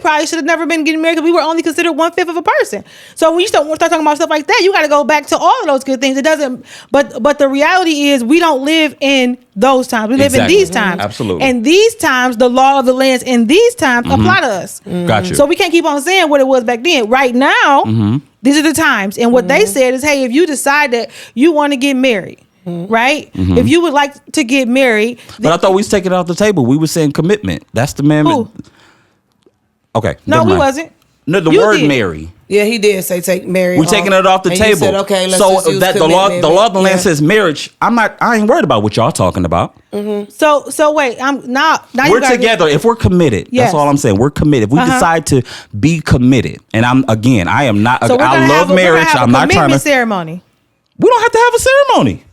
Speaker 1: probably should have never been getting married because we were only considered 1/5 of a person. So when you start talking about stuff like that, you got to go back to all of those good things. It doesn't, but the reality is we don't live in those times. We live in these times.
Speaker 3: Absolutely.
Speaker 1: And these times, the law of the lands in these times apply to us.
Speaker 3: Got you.
Speaker 1: So we can't keep on saying what it was back then. Right now, these are the times. And what they said is, hey, if you decide that you want to get married, right? If you would like to get married.
Speaker 3: But I thought we was taking it off the table. We were saying commitment. That's the amendment.
Speaker 1: Who?
Speaker 3: Okay.
Speaker 1: No,
Speaker 3: never
Speaker 1: we
Speaker 3: mind.
Speaker 1: wasn't.
Speaker 3: No, the
Speaker 1: You
Speaker 3: word
Speaker 1: did.
Speaker 3: marry.
Speaker 2: Yeah, he did say take marriage.
Speaker 3: We're taking it off the
Speaker 2: And you
Speaker 3: table.
Speaker 2: said, okay, let's
Speaker 3: so
Speaker 2: just use
Speaker 3: that the law of the land
Speaker 2: Yeah.
Speaker 3: says marriage. I ain't worried about what y'all talking about.
Speaker 1: So wait, I'm now
Speaker 3: We're
Speaker 1: you gotta
Speaker 3: together. If we're committed,
Speaker 1: Yes.
Speaker 3: that's all I'm saying. We're committed. If we decide to be committed, and I am not.
Speaker 1: So we're gonna
Speaker 3: I
Speaker 1: have
Speaker 3: love marriage. I'm not trying to.
Speaker 1: ceremony.
Speaker 3: We don't have to have a ceremony.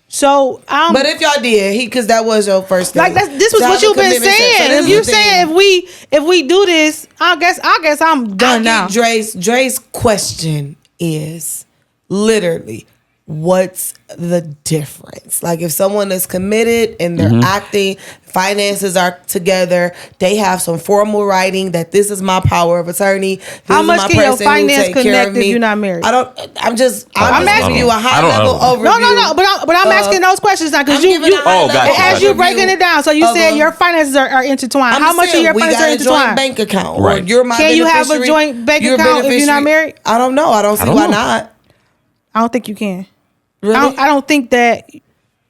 Speaker 1: So
Speaker 2: But if y'all did, because that was your first thing.
Speaker 1: like this was
Speaker 2: To
Speaker 1: what
Speaker 2: have a
Speaker 1: you've been
Speaker 2: commitment
Speaker 1: saying.
Speaker 2: set. So this
Speaker 1: If
Speaker 2: is
Speaker 1: you
Speaker 2: the thing.
Speaker 1: saying if we do this, I guess I'm done now.
Speaker 2: Dre's question is literally, what's the difference? Like if someone is committed and they're acting, finances are together, they have some formal writing that this is my power of attorney. This
Speaker 1: How
Speaker 2: is
Speaker 1: much
Speaker 2: my
Speaker 1: can your
Speaker 2: person who
Speaker 1: finance
Speaker 2: take care
Speaker 1: connect
Speaker 2: of
Speaker 1: if
Speaker 2: me.
Speaker 1: you're not married?
Speaker 2: I'm just
Speaker 1: asking
Speaker 2: giving you a high level overview.
Speaker 1: No, but I'm asking those questions now because
Speaker 2: I'm
Speaker 1: you
Speaker 2: giving a high level
Speaker 3: gotcha.
Speaker 1: as you
Speaker 2: overview
Speaker 1: breaking it down. So you
Speaker 2: of
Speaker 1: said
Speaker 2: a-
Speaker 1: your finances are intertwined.
Speaker 2: I'm
Speaker 1: How
Speaker 2: just
Speaker 1: much of
Speaker 2: saying,
Speaker 1: your
Speaker 2: we
Speaker 1: finances are
Speaker 2: got a joint
Speaker 1: intertwined?
Speaker 2: bank account.
Speaker 3: Right.
Speaker 2: Or you're my
Speaker 1: Can you have a
Speaker 2: beneficiary,
Speaker 1: joint bank
Speaker 2: you're a
Speaker 1: account if you're not
Speaker 2: beneficiary.
Speaker 1: married?
Speaker 2: I don't know. I don't see
Speaker 3: don't
Speaker 2: why
Speaker 3: know.
Speaker 2: not.
Speaker 1: I don't think you can.
Speaker 2: Really?
Speaker 1: I don't think that.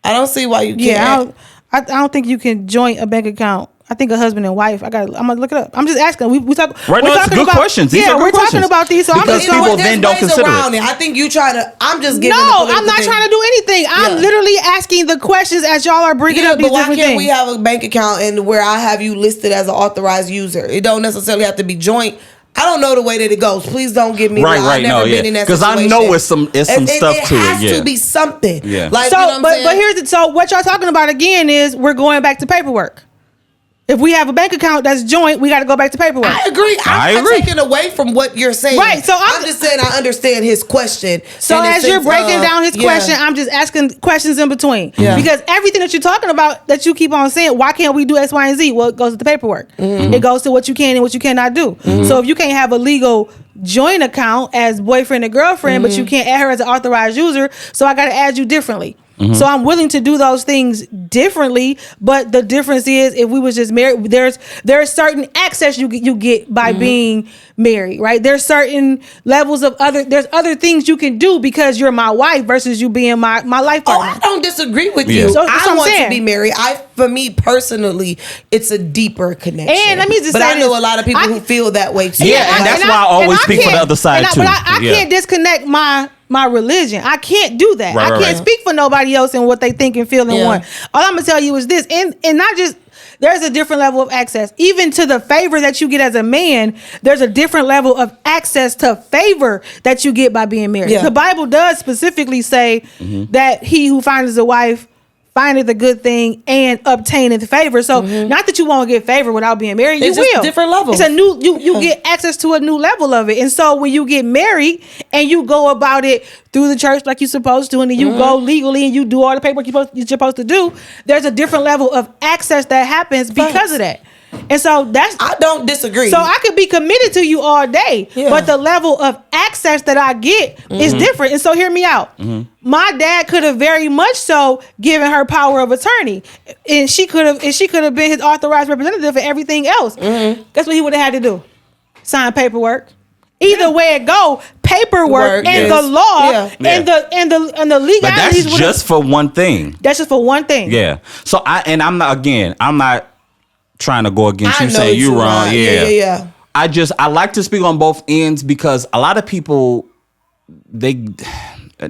Speaker 2: I don't see why you can't.
Speaker 1: Yeah, I don't think you can joint a bank account. I think a husband and wife. I'm gonna look it up. I'm just asking. We talk.
Speaker 3: Right,
Speaker 1: we're
Speaker 3: no, it's
Speaker 1: talking
Speaker 3: good
Speaker 1: about
Speaker 3: questions. These
Speaker 1: yeah,
Speaker 3: are good
Speaker 1: we're talking
Speaker 3: questions.
Speaker 1: about these. So
Speaker 3: Because
Speaker 1: I'm just
Speaker 3: people
Speaker 1: going.
Speaker 3: then
Speaker 2: There's
Speaker 3: don't
Speaker 2: ways
Speaker 3: consider
Speaker 2: around
Speaker 3: it.
Speaker 2: I think you try to. I'm just giving.
Speaker 1: No,
Speaker 2: the political
Speaker 1: I'm not
Speaker 2: thing.
Speaker 1: trying to do anything. I'm
Speaker 2: Yeah.
Speaker 1: literally asking the questions as y'all are bringing
Speaker 2: Yeah,
Speaker 1: up these
Speaker 2: but why
Speaker 1: different
Speaker 2: can't
Speaker 1: things.
Speaker 2: we have a bank account and where I have you listed as an authorized user? It don't necessarily have to be joint. I don't know the way that it goes. Please don't give me
Speaker 3: Right,
Speaker 2: I've
Speaker 3: right,
Speaker 2: never
Speaker 3: no,
Speaker 2: been
Speaker 3: yeah.
Speaker 2: in that
Speaker 3: 'Cause I
Speaker 2: situation.
Speaker 3: know it's some stuff to it,
Speaker 2: has
Speaker 3: yeah.
Speaker 2: to be something.
Speaker 3: Yeah.
Speaker 2: Like,
Speaker 1: So,
Speaker 2: you know what I'm
Speaker 1: but
Speaker 2: saying?
Speaker 1: here's the, so what y'all talking about again is we're going back to paperwork. If we have a bank account that's joint, we got to go back to paperwork.
Speaker 2: I agree.
Speaker 3: I
Speaker 2: I'm
Speaker 3: agree.
Speaker 2: not taking away from what you're saying.
Speaker 1: Right, so I'm
Speaker 2: just saying I understand his question.
Speaker 1: So
Speaker 2: in the
Speaker 1: as you're
Speaker 2: sense
Speaker 1: breaking
Speaker 2: of,
Speaker 1: down his
Speaker 2: yeah.
Speaker 1: question, I'm just asking questions in between.
Speaker 2: Yeah.
Speaker 1: Because everything that you're talking about, that you keep on saying, why can't we do X, Y, and Z? Well, it goes to the paperwork. It goes to what you can and what you cannot do. So if you can't have a legal joint account as boyfriend and girlfriend, but you can't add her as an authorized user, so I got to add you differently. So I'm willing to do those things differently, but the difference is if we was just married, there's certain access you get by being married, right? There's certain levels of there's other things you can do because you're my wife versus you being my life
Speaker 2: Oh,
Speaker 1: partner.
Speaker 2: I don't disagree with
Speaker 3: Yeah.
Speaker 2: you.
Speaker 1: So that's what
Speaker 2: I
Speaker 1: I'm
Speaker 2: want
Speaker 1: saying.
Speaker 2: to be married. For me personally, it's a deeper connection.
Speaker 1: And let me just
Speaker 2: but
Speaker 1: say
Speaker 2: I know
Speaker 1: this.
Speaker 2: a lot of people who feel that way too.
Speaker 3: Yeah, and that's why I always speak for the other side, too.
Speaker 1: But I
Speaker 3: Yeah.
Speaker 1: can't disconnect my religion. I can't do that.
Speaker 3: Right,
Speaker 1: I
Speaker 3: right,
Speaker 1: can't
Speaker 3: right.
Speaker 1: speak for nobody else and what they think and feel and
Speaker 2: Yeah.
Speaker 1: want. All I'm gonna tell you is this, and not just. There's a different level of access. Even to the favor that you get as a man, there's a different level of access to favor that you get by being married.
Speaker 2: Yeah.
Speaker 1: The Bible does specifically say that he who finds a wife findeth a good thing and obtaineth favor. So not that you won't get favor without being married,
Speaker 2: It's
Speaker 1: you
Speaker 2: just
Speaker 1: will.
Speaker 2: different levels.
Speaker 1: It's a new you get access to a new level of it. And so when you get married and you go about it through the church like you're supposed to, and then you go legally and you do all the paperwork you're supposed to do, there's a different level of access that happens because of that. And so
Speaker 2: I don't disagree.
Speaker 1: so I could be committed to you all day,
Speaker 2: Yeah.
Speaker 1: but the level of access that I get is different. And so hear me out. My dad could have very much so given her power of attorney, and she could have been his authorized representative for everything else. Guess what he would have had to do? Sign paperwork. Either way it go, paperwork
Speaker 2: Work
Speaker 1: and
Speaker 2: is-
Speaker 1: the law
Speaker 2: yeah.
Speaker 1: and the legalities.
Speaker 3: But that's
Speaker 1: would've-
Speaker 3: just for one thing.
Speaker 1: that's just for one thing.
Speaker 3: Yeah. So I'm not trying to go against
Speaker 2: I
Speaker 3: you
Speaker 2: know
Speaker 3: saying you
Speaker 2: you're
Speaker 3: wrong.
Speaker 2: right.
Speaker 3: Yeah.
Speaker 2: Yeah.
Speaker 3: I like to speak on both ends because a lot of people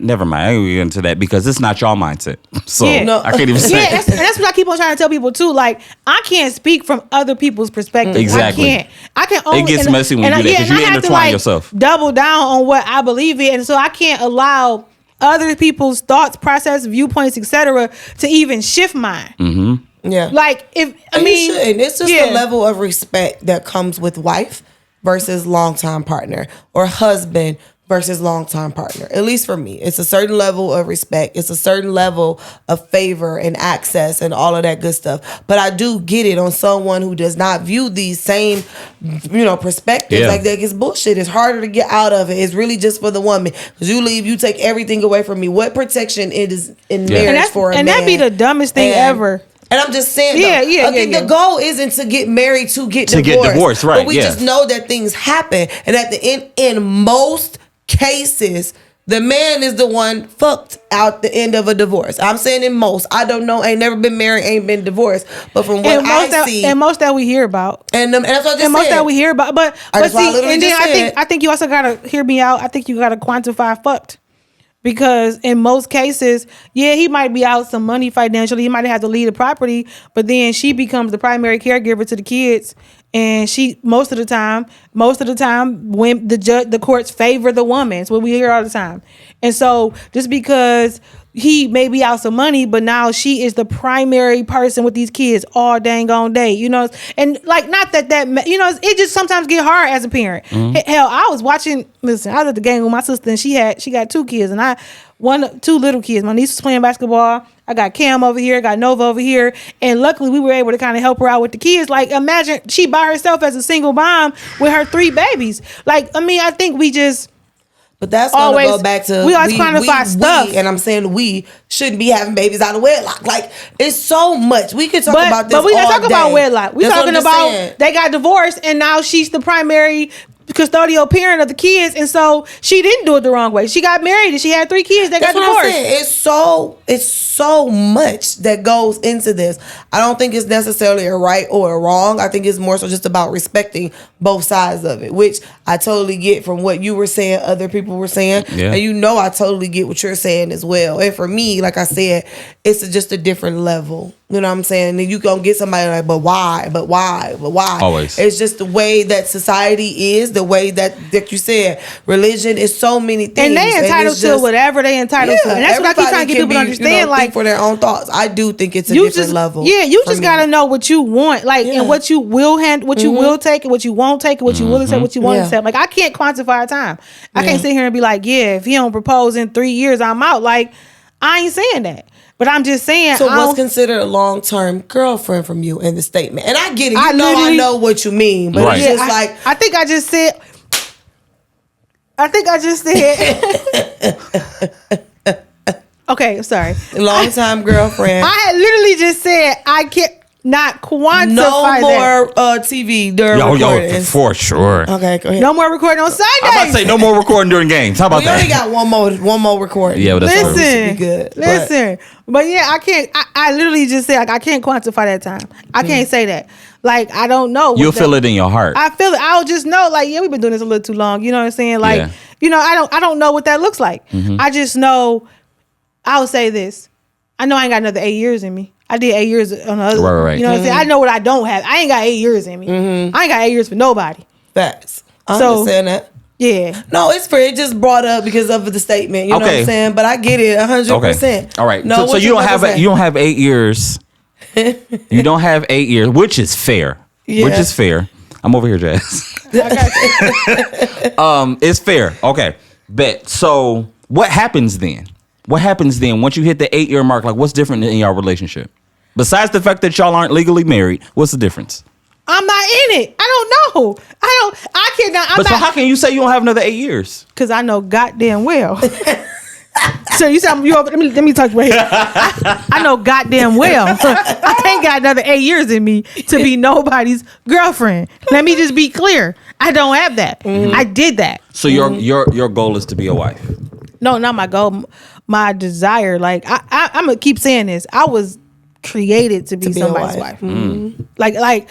Speaker 3: never mind. I ain't get into that because it's not y'all mindset. So
Speaker 1: Yeah.
Speaker 3: I can't even say.
Speaker 1: Yeah, and that's what I keep on trying to tell people too. Like, I can't speak from other people's perspective.
Speaker 3: Exactly.
Speaker 1: I can only.
Speaker 3: It gets messy when you do that because you intertwine yourself.
Speaker 1: Double down on what I believe in, and so I can't allow other people's thoughts, process, viewpoints, etc., to even shift mine.
Speaker 3: Mm-hmm.
Speaker 2: Yeah.
Speaker 1: Like, if I mean,
Speaker 2: you shouldn't. It's just a level of respect that comes with wife versus longtime partner, or husband versus longtime partner. At least for me, it's a certain level of respect. It's a certain level of favor and access and all of that good stuff. But I do get it on someone who does not view these same, perspectives.
Speaker 3: Yeah.
Speaker 2: Like, that is bullshit. It's harder to get out of it. It's really just for the woman. Because you leave, you take everything away from me. What protection it is in marriage for a man?
Speaker 1: And that'd be the dumbest thing ever.
Speaker 2: And I'm just saying, the goal isn't to get married to get divorced.
Speaker 3: Right?
Speaker 2: But we just know that things happen, and at the end, in most cases, the man is the one fucked out the end of a divorce. I'm saying in most. I don't know. Ain't never been married. Ain't been divorced. But from what I see,
Speaker 1: and most that we hear about,
Speaker 2: and that's what I just said.
Speaker 1: Most that we hear about, but see, and then
Speaker 2: I
Speaker 1: think you also gotta hear me out. I think you gotta quantify fucked. Because in most cases, he might be out some money financially. He might have to leave the property, but then she becomes the primary caregiver to the kids. And she most of the time, when the courts favor the woman, it's what we hear all the time. And so just because he may be out some money, but now she is the primary person with these kids all dang on day, and like, not that it just sometimes get hard as a parent.
Speaker 3: Mm-hmm.
Speaker 1: Hell, I was at the game with my sister, and she got 2 kids, and 2 little kids. My niece was playing basketball. I got Cam over here, got Nova over here, and luckily we were able to kind of help her out with the kids. Like, imagine she by herself as a single mom with her 3 babies. Like, I mean, I think we just.
Speaker 2: But that's gonna go back to
Speaker 1: we always quantify stuff,
Speaker 2: and I'm saying we shouldn't be having babies out of wedlock. Like, it's so much we could talk about this.
Speaker 1: But we not talking
Speaker 2: day.
Speaker 1: about wedlock. We talking about they got divorced, and now she's the primary custodial parent of the kids, and so she didn't do it the wrong way. She got married and she had 3 kids. They got divorced.
Speaker 2: It's so much that goes into this. I don't think it's necessarily a right or a wrong. I think it's more so just about respecting both sides of it, which I totally get from what you were saying, other people were saying, and I totally get what you're saying as well. And for me, like I said, it's just a different level. You know what I'm saying? And then you gonna get somebody like, but why? Always. It's just the way that society is, the way that you said, religion is so many things.
Speaker 1: And they entitled to whatever they entitled to. And that's what I keep trying to get people to understand. Like,
Speaker 2: for their own thoughts. I do think it's a different level.
Speaker 1: Yeah, you just gotta know what you want, like, and what you will handle, what you will take, and what you won't take, and what you will accept, what you won't accept. Like, I can't quantify time. I can't sit here and be like, if he don't propose in 3 years, I'm out. Like, I ain't saying that. But I'm just saying.
Speaker 2: So what's considered a long-term girlfriend from you in the statement? And I get it. I know what you mean. But it's just like.
Speaker 1: I think I just said. Okay, sorry.
Speaker 2: Long-time girlfriend.
Speaker 1: I had literally just said I can't not quantify
Speaker 2: no more TV during recording.
Speaker 3: For sure.
Speaker 2: Okay, go ahead.
Speaker 1: No more recording on Sundays.
Speaker 3: I'm about to say no more recording during games. How about that?
Speaker 2: We only got one more recording.
Speaker 3: Yeah, but that's
Speaker 1: listen,
Speaker 2: be good.
Speaker 1: But yeah, I can't. I literally just say, like, I can't quantify that time. I can't say that. Like, I don't know.
Speaker 3: You'll feel it in your heart.
Speaker 1: I feel it. I'll just know, like, we've been doing this a little too long. You know what I'm saying? Like, I don't know what that looks like. Mm-hmm. I just know. I'll say this. I know I ain't got another 8 years in me. I did 8 years on the other.
Speaker 3: Right.
Speaker 1: You know what I'm saying? I know what I don't have. I ain't got 8 years in me. I ain't got 8 years for nobody.
Speaker 2: Facts. I understand that.
Speaker 1: Yeah.
Speaker 2: No, it's fair. It just brought up because of the statement. You know what I'm saying? But I get it 100%.
Speaker 3: Okay. All right.
Speaker 2: No,
Speaker 3: so you don't have 8 years. You don't have 8 years, which is fair.
Speaker 2: Yeah.
Speaker 3: Which is fair. I'm over here, Jazz. It's fair. Okay. Bet. So what happens then? What happens then once you hit the 8 year mark? Like, what's different in your relationship? Besides the fact that y'all aren't legally married, what's the difference?
Speaker 1: I'm not in it. I don't know. I cannot.
Speaker 3: So how can you say you don't have another 8 years?
Speaker 1: Because I know goddamn well. So you said let me talk right here. I know goddamn well. I ain't got another 8 years in me to be nobody's girlfriend. Let me just be clear. I don't have that. I did that.
Speaker 3: So your goal is to be a wife?
Speaker 1: No, not my goal. My desire. Like, I'm gonna keep saying this. I was created to be somebody's wife.
Speaker 2: Mm-hmm.
Speaker 1: Like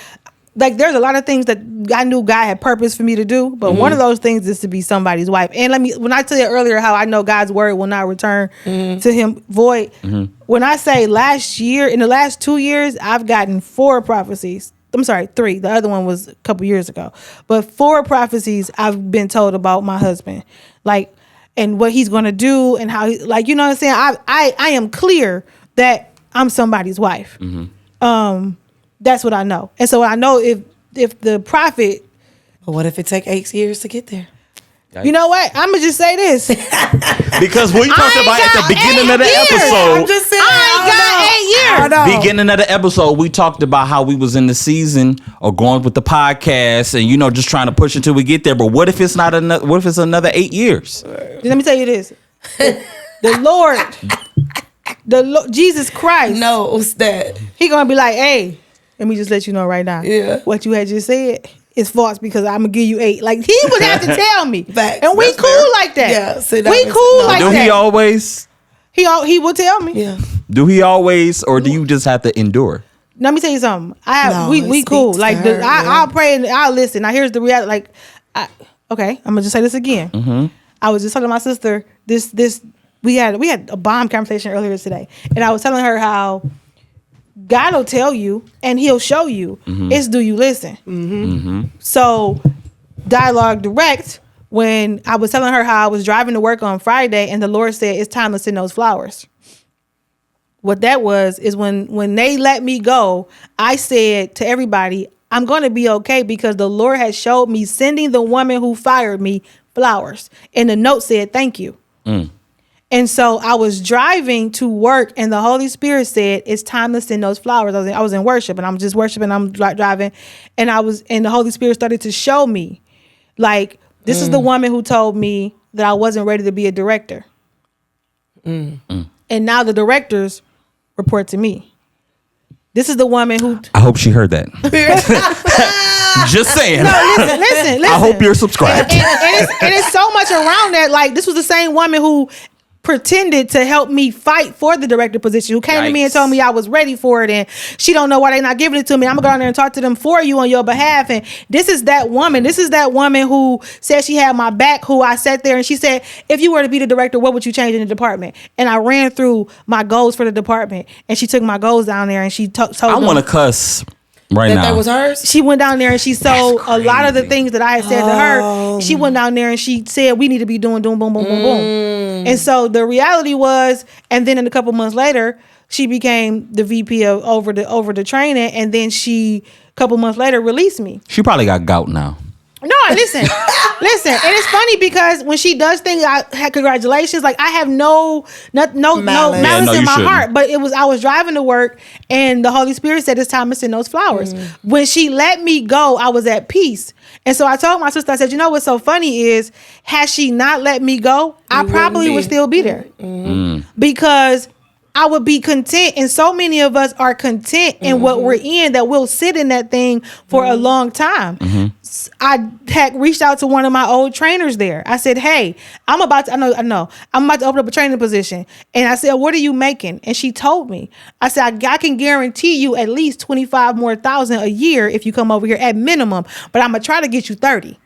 Speaker 1: like there's a lot of things that I knew God had purpose for me to do, but one of those things is to be somebody's wife. And when I tell you earlier how I know God's word will not return to him void. When I say last year, in the last 2 years, I've gotten 4 prophecies. I'm sorry, 3. The other one was a couple years ago. But 4 prophecies I've been told about my husband. Like, and what he's going to do and how, like, you know what I'm saying? I am clear that I'm somebody's wife. That's what I know. And so I know if the prophet.
Speaker 2: But what if it take 8 years to get there?
Speaker 1: You know what? I'm going to just say this.
Speaker 3: Because we talked about at the beginning of the episode.
Speaker 2: I'm just saying.
Speaker 1: I ain't got 8 years.
Speaker 3: Beginning of the episode, we talked about how we was in the season or going with the podcast and, you know, just trying to push until we get there. But what if it's not another, what if it's another 8 years?
Speaker 1: Let me tell you this. The Lord, Jesus Christ
Speaker 2: knows that.
Speaker 1: He going to be like, hey, let me just let you know right now.
Speaker 2: Yeah.
Speaker 1: What you had just said is false because I'm going to give you 8. Like, he would have to tell me.
Speaker 2: Facts.
Speaker 1: And we
Speaker 2: That's
Speaker 1: cool
Speaker 2: fair.
Speaker 1: like that.
Speaker 2: Yeah.
Speaker 1: We cool like
Speaker 3: Do
Speaker 1: that.
Speaker 3: he always?
Speaker 1: He will tell me.
Speaker 2: Yeah.
Speaker 3: Do he always, or do you just have to endure?
Speaker 1: Let me tell you something.
Speaker 2: No,
Speaker 1: We
Speaker 2: it
Speaker 1: cool.
Speaker 2: speaks
Speaker 1: Like,
Speaker 2: to her,
Speaker 1: I'll pray and I'll listen. Now, here's the reality. Like, okay, I'm going to just say this again. I was just telling my sister we had a bomb conversation earlier today. And I was telling her how God will tell you and he'll show you. It's do you listen? So Dialogue Direct, when I was telling her how I was driving to work on Friday and the Lord said, it's time to send those flowers. What that was is when they let me go, I said to everybody, I'm going to be okay because the Lord has showed me sending the woman who fired me flowers. And the note said, thank you. And so I was driving to work and the Holy Spirit said, it's time to send those flowers. I was in worship and I'm just worshiping. I'm driving and the Holy Spirit started to show me like, this is the woman who told me that I wasn't ready to be a director. And now the directors report to me. This is the woman who...
Speaker 3: I hope she heard that. Just saying.
Speaker 1: No, listen.
Speaker 3: I hope you're subscribed.
Speaker 1: And it's so much around that. Like, this was the same woman who pretended to help me fight for the director position, who came to me and told me I was ready for it, and she don't know why they not giving it to me. I'm gonna go down there and talk to them for you on your behalf. And this is that woman who said she had my back, who I sat there and she said, if you were to be the director, what would you change in the department? And I ran through my goals for the department, and she took my goals down there and she told
Speaker 3: I want to cuss right now.
Speaker 2: That was hers?
Speaker 1: She went down there and she sold a lot of the things that I had said to her. She went down there and she said, we need to be doing boom, boom, boom, boom. And so the reality was, and then in a couple months later, she became the VP of over the training. And then a couple months later, released me.
Speaker 3: She probably got gout now.
Speaker 1: No, listen. And it's funny because when she does things, I had congratulations. Like I have no malice in my heart. But I was driving to work and the Holy Spirit said it's time to send those flowers. When she let me go, I was at peace. And so I told my sister, I said, you know what's so funny is, had she not let me go, I probably would still be there. Because I would be content, and so many of us are content in what we're in that we'll sit in that thing for a long time. I had reached out to one of my old trainers there. I said, hey, I'm about to open up a training position. And I said, what are you making? And she told me. I said, I can guarantee you at least 25,000 more a year if you come over here at minimum, but I'm going to try to get you 30.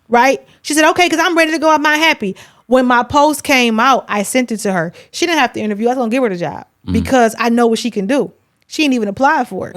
Speaker 1: Right? She said, okay, because I'm ready to go. I'm not happy. When my post came out, I sent it to her. She didn't have to interview. I was going to give her the job because I know what she can do. She didn't even apply for it.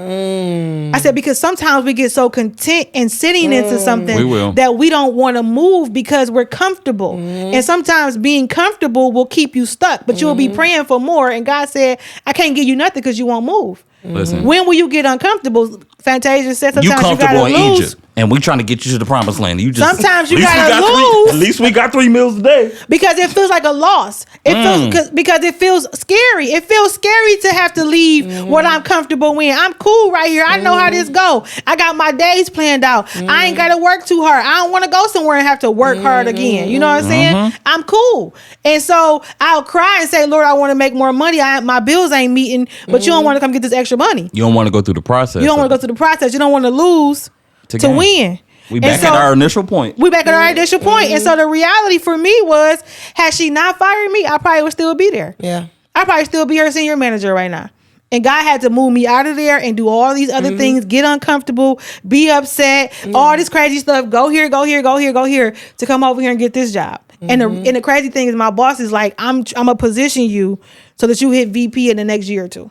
Speaker 1: I said, because sometimes we get so content and sitting into something that we don't want to move because we're comfortable. And sometimes being comfortable will keep you stuck, but you'll be praying for more. And God said, I can't give you nothing because you won't move.
Speaker 3: Listen.
Speaker 1: When will you get uncomfortable? Fantasia said sometimes
Speaker 3: you comfortable
Speaker 1: gotta
Speaker 3: in
Speaker 1: lose.
Speaker 3: Egypt, and we trying to get you to the promised land.
Speaker 1: Sometimes you gotta lose.
Speaker 3: At least we got 3 meals a day.
Speaker 1: Because it feels like a loss. It feels because it feels scary. It feels scary to have to leave what I'm comfortable in. I'm cool right here. I know how this go. I got my days planned out. I ain't gotta work too hard. I don't want to go somewhere and have to work hard again. You know what I'm saying? I'm cool. And so I'll cry and say, Lord, I want to make more money. My bills ain't meeting, but you don't want to come get this extra money.
Speaker 3: You don't want to go through the process.
Speaker 1: You don't want to go through the process. You don't want to lose to win.
Speaker 3: We back at our initial point.
Speaker 1: And so the reality for me was, had she not fired me, I probably would still be there.
Speaker 2: Yeah.
Speaker 1: I'd probably still be her senior manager right now. And God had to move me out of there and do all these other things, get uncomfortable, be upset, all this crazy stuff. Go here, go here, go here, go here to come over here and get this job. And the crazy thing is, my boss is like, I'm gonna position you so that you hit VP in the next year or two.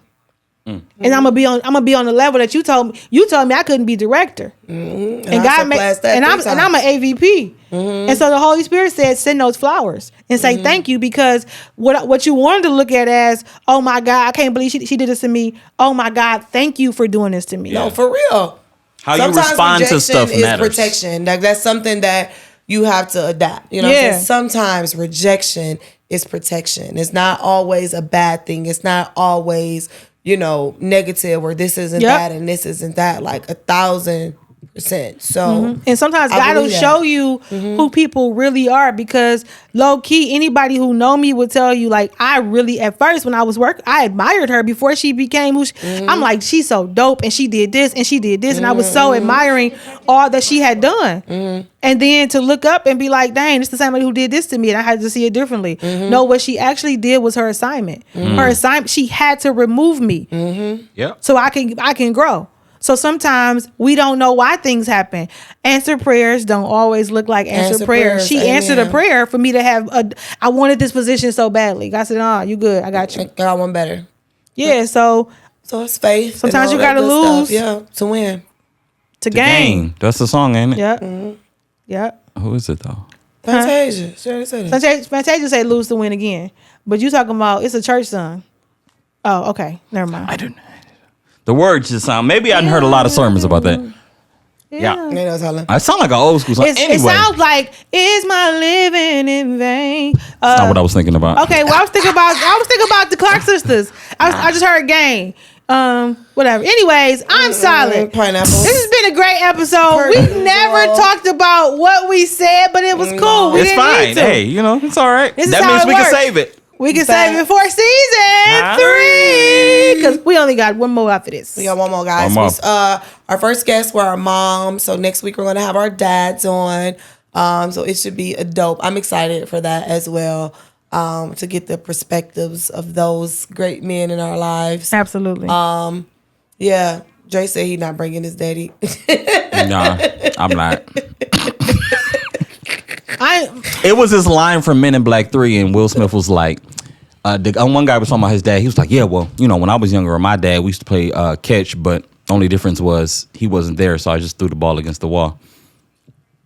Speaker 1: And I'm gonna be on the level that you told me. You told me I couldn't be director, and God made, and I'm an AVP. And so the Holy Spirit said, send those flowers and say thank you, because what you wanted to look at as, oh my God, I can't believe she did this to me. Oh my God, thank you for doing this to me.
Speaker 2: No, for real.
Speaker 3: How sometimes you respond to stuff
Speaker 2: is
Speaker 3: matters.
Speaker 2: Protection. Like, that's something that you have to adapt. You know what I'm saying? Sometimes rejection is protection. It's not always a bad thing. It's not always, negative, or this isn't that and this isn't that, like 1,000%. So,
Speaker 1: and sometimes God will show you who people really are, because low key, anybody who know me would tell you, like, I really, at first when I was working, I admired her before she became who I'm like, she's so dope, and she did this and she did this, and I was so admiring all that she had done. And then to look up and be like, dang, it's the same lady who did this to me, and I had to see it differently. No, what she actually did was her assignment. Her assignment, she had to remove me so I can grow. So sometimes we don't know why things happen. Answered prayers don't always look like answered prayers. She answered a prayer for me to have I wanted this position so badly. God said, "Oh, you good. I got you.
Speaker 2: I want better."
Speaker 1: Yeah. So
Speaker 2: it's faith.
Speaker 1: Sometimes you got to lose.
Speaker 2: To win.
Speaker 1: To gain.
Speaker 3: That's the song, ain't it?
Speaker 1: Yep. Yep.
Speaker 3: Who is it though?
Speaker 2: Fantasia. Sure,
Speaker 1: Fantasia say lose to win again. But you talking about, it's a church song. Oh, okay. Never mind.
Speaker 3: I don't know. The words just sound. Maybe I'd heard a lot of sermons about that. Yeah. I sound like an old school song. Anyway.
Speaker 1: It sounds like, is my living in vain?
Speaker 3: That's not what I was thinking about.
Speaker 1: Okay, well, I was thinking about the Clark sisters. I just heard Gang. Whatever. Anyways, I'm solid.
Speaker 2: Pineapple.
Speaker 1: This has been a great episode. We never talked about what we said, but it was cool. We
Speaker 3: it's
Speaker 1: didn't
Speaker 3: fine.
Speaker 1: need to.
Speaker 3: Hey, it's all right.
Speaker 1: That
Speaker 3: means we can save it.
Speaker 1: We can save it for season 3, because we only got one more after this.
Speaker 2: We got one more, guys. Our first guests were our moms. So next week we're going to have our dads on. So it should be a dope. I'm excited for that as well. To get the perspectives of those great men in our lives.
Speaker 1: Absolutely.
Speaker 2: Yeah. Dre said he's not bringing his daddy.
Speaker 3: Nah, I'm not. It was this line from Men in Black 3, and Will Smith was like, one guy was talking about his dad. He was like, yeah, well, when I was younger, my dad, we used to play catch, but the only difference was he wasn't there, so I just threw the ball against the wall.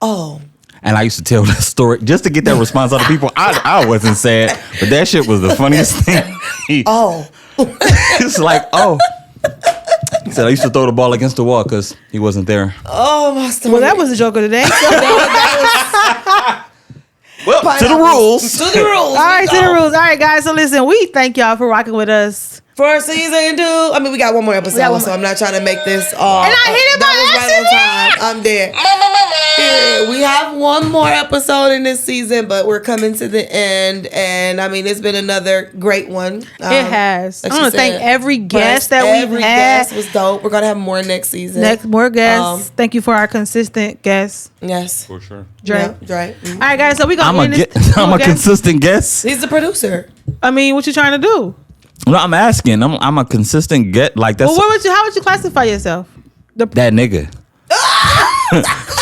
Speaker 2: Oh.
Speaker 3: And I used to tell that story just to get that response out of people. I wasn't sad, but that shit was the funniest thing. It's like, he said I used to throw the ball against the wall because he wasn't there.
Speaker 2: Oh, my stomach.
Speaker 1: Well, that was the joke of the day.
Speaker 3: Well, to the rules.
Speaker 2: To the rules.
Speaker 1: All right, to the rules. All right, guys. So listen, we thank y'all for rocking with us.
Speaker 2: For season 2. I mean, we got one more episode, so I'm not trying to make this all.
Speaker 1: And I hit it by accident.
Speaker 2: Right on time. I'm dead. Yeah, we have one more episode in this season, but we're coming to the end. And I mean, it's been another great one.
Speaker 1: It has. I want to thank every guest that we've had.
Speaker 2: Every guest was dope. We're going to have more next season.
Speaker 1: More guests. Thank you for our consistent guests.
Speaker 2: Yes.
Speaker 3: For sure.
Speaker 1: Dre.
Speaker 2: Yeah, Dre.
Speaker 1: All right, guys. So we're going to end this.
Speaker 3: I'm a consistent guest.
Speaker 2: He's the producer.
Speaker 1: I mean, what you trying to do?
Speaker 3: No, I'm asking. I'm a consistent get. Like that's.
Speaker 1: Well, how would you classify yourself?
Speaker 3: That nigga.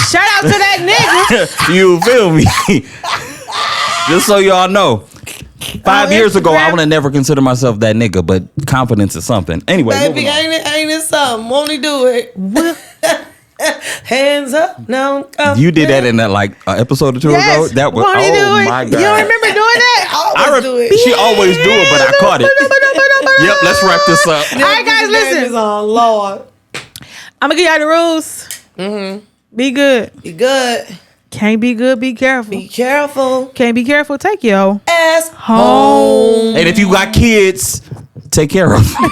Speaker 1: Shout out to that nigga.
Speaker 3: You feel me? Just so y'all know. 5 years ago, I would have never considered myself that nigga, but confidence is something. Anyway,
Speaker 2: baby, ain't it something? Won't he do it? Hands up, now.
Speaker 3: You did that in that episode or two ago. That was my God.
Speaker 1: You don't remember doing that?
Speaker 2: I always do it.
Speaker 3: She always do it, but I caught it. Yep, let's wrap this up.
Speaker 1: All right, guys, listen.
Speaker 2: Lord.
Speaker 1: I'm gonna give y'all the rules. Be good.
Speaker 2: Be good.
Speaker 1: Can't be good. Be careful.
Speaker 2: Be careful.
Speaker 1: Can't be careful. Take your
Speaker 2: ass
Speaker 1: home.
Speaker 3: And if you got kids, take care of them.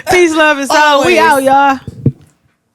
Speaker 1: Peace, love, and soul. We out, y'all.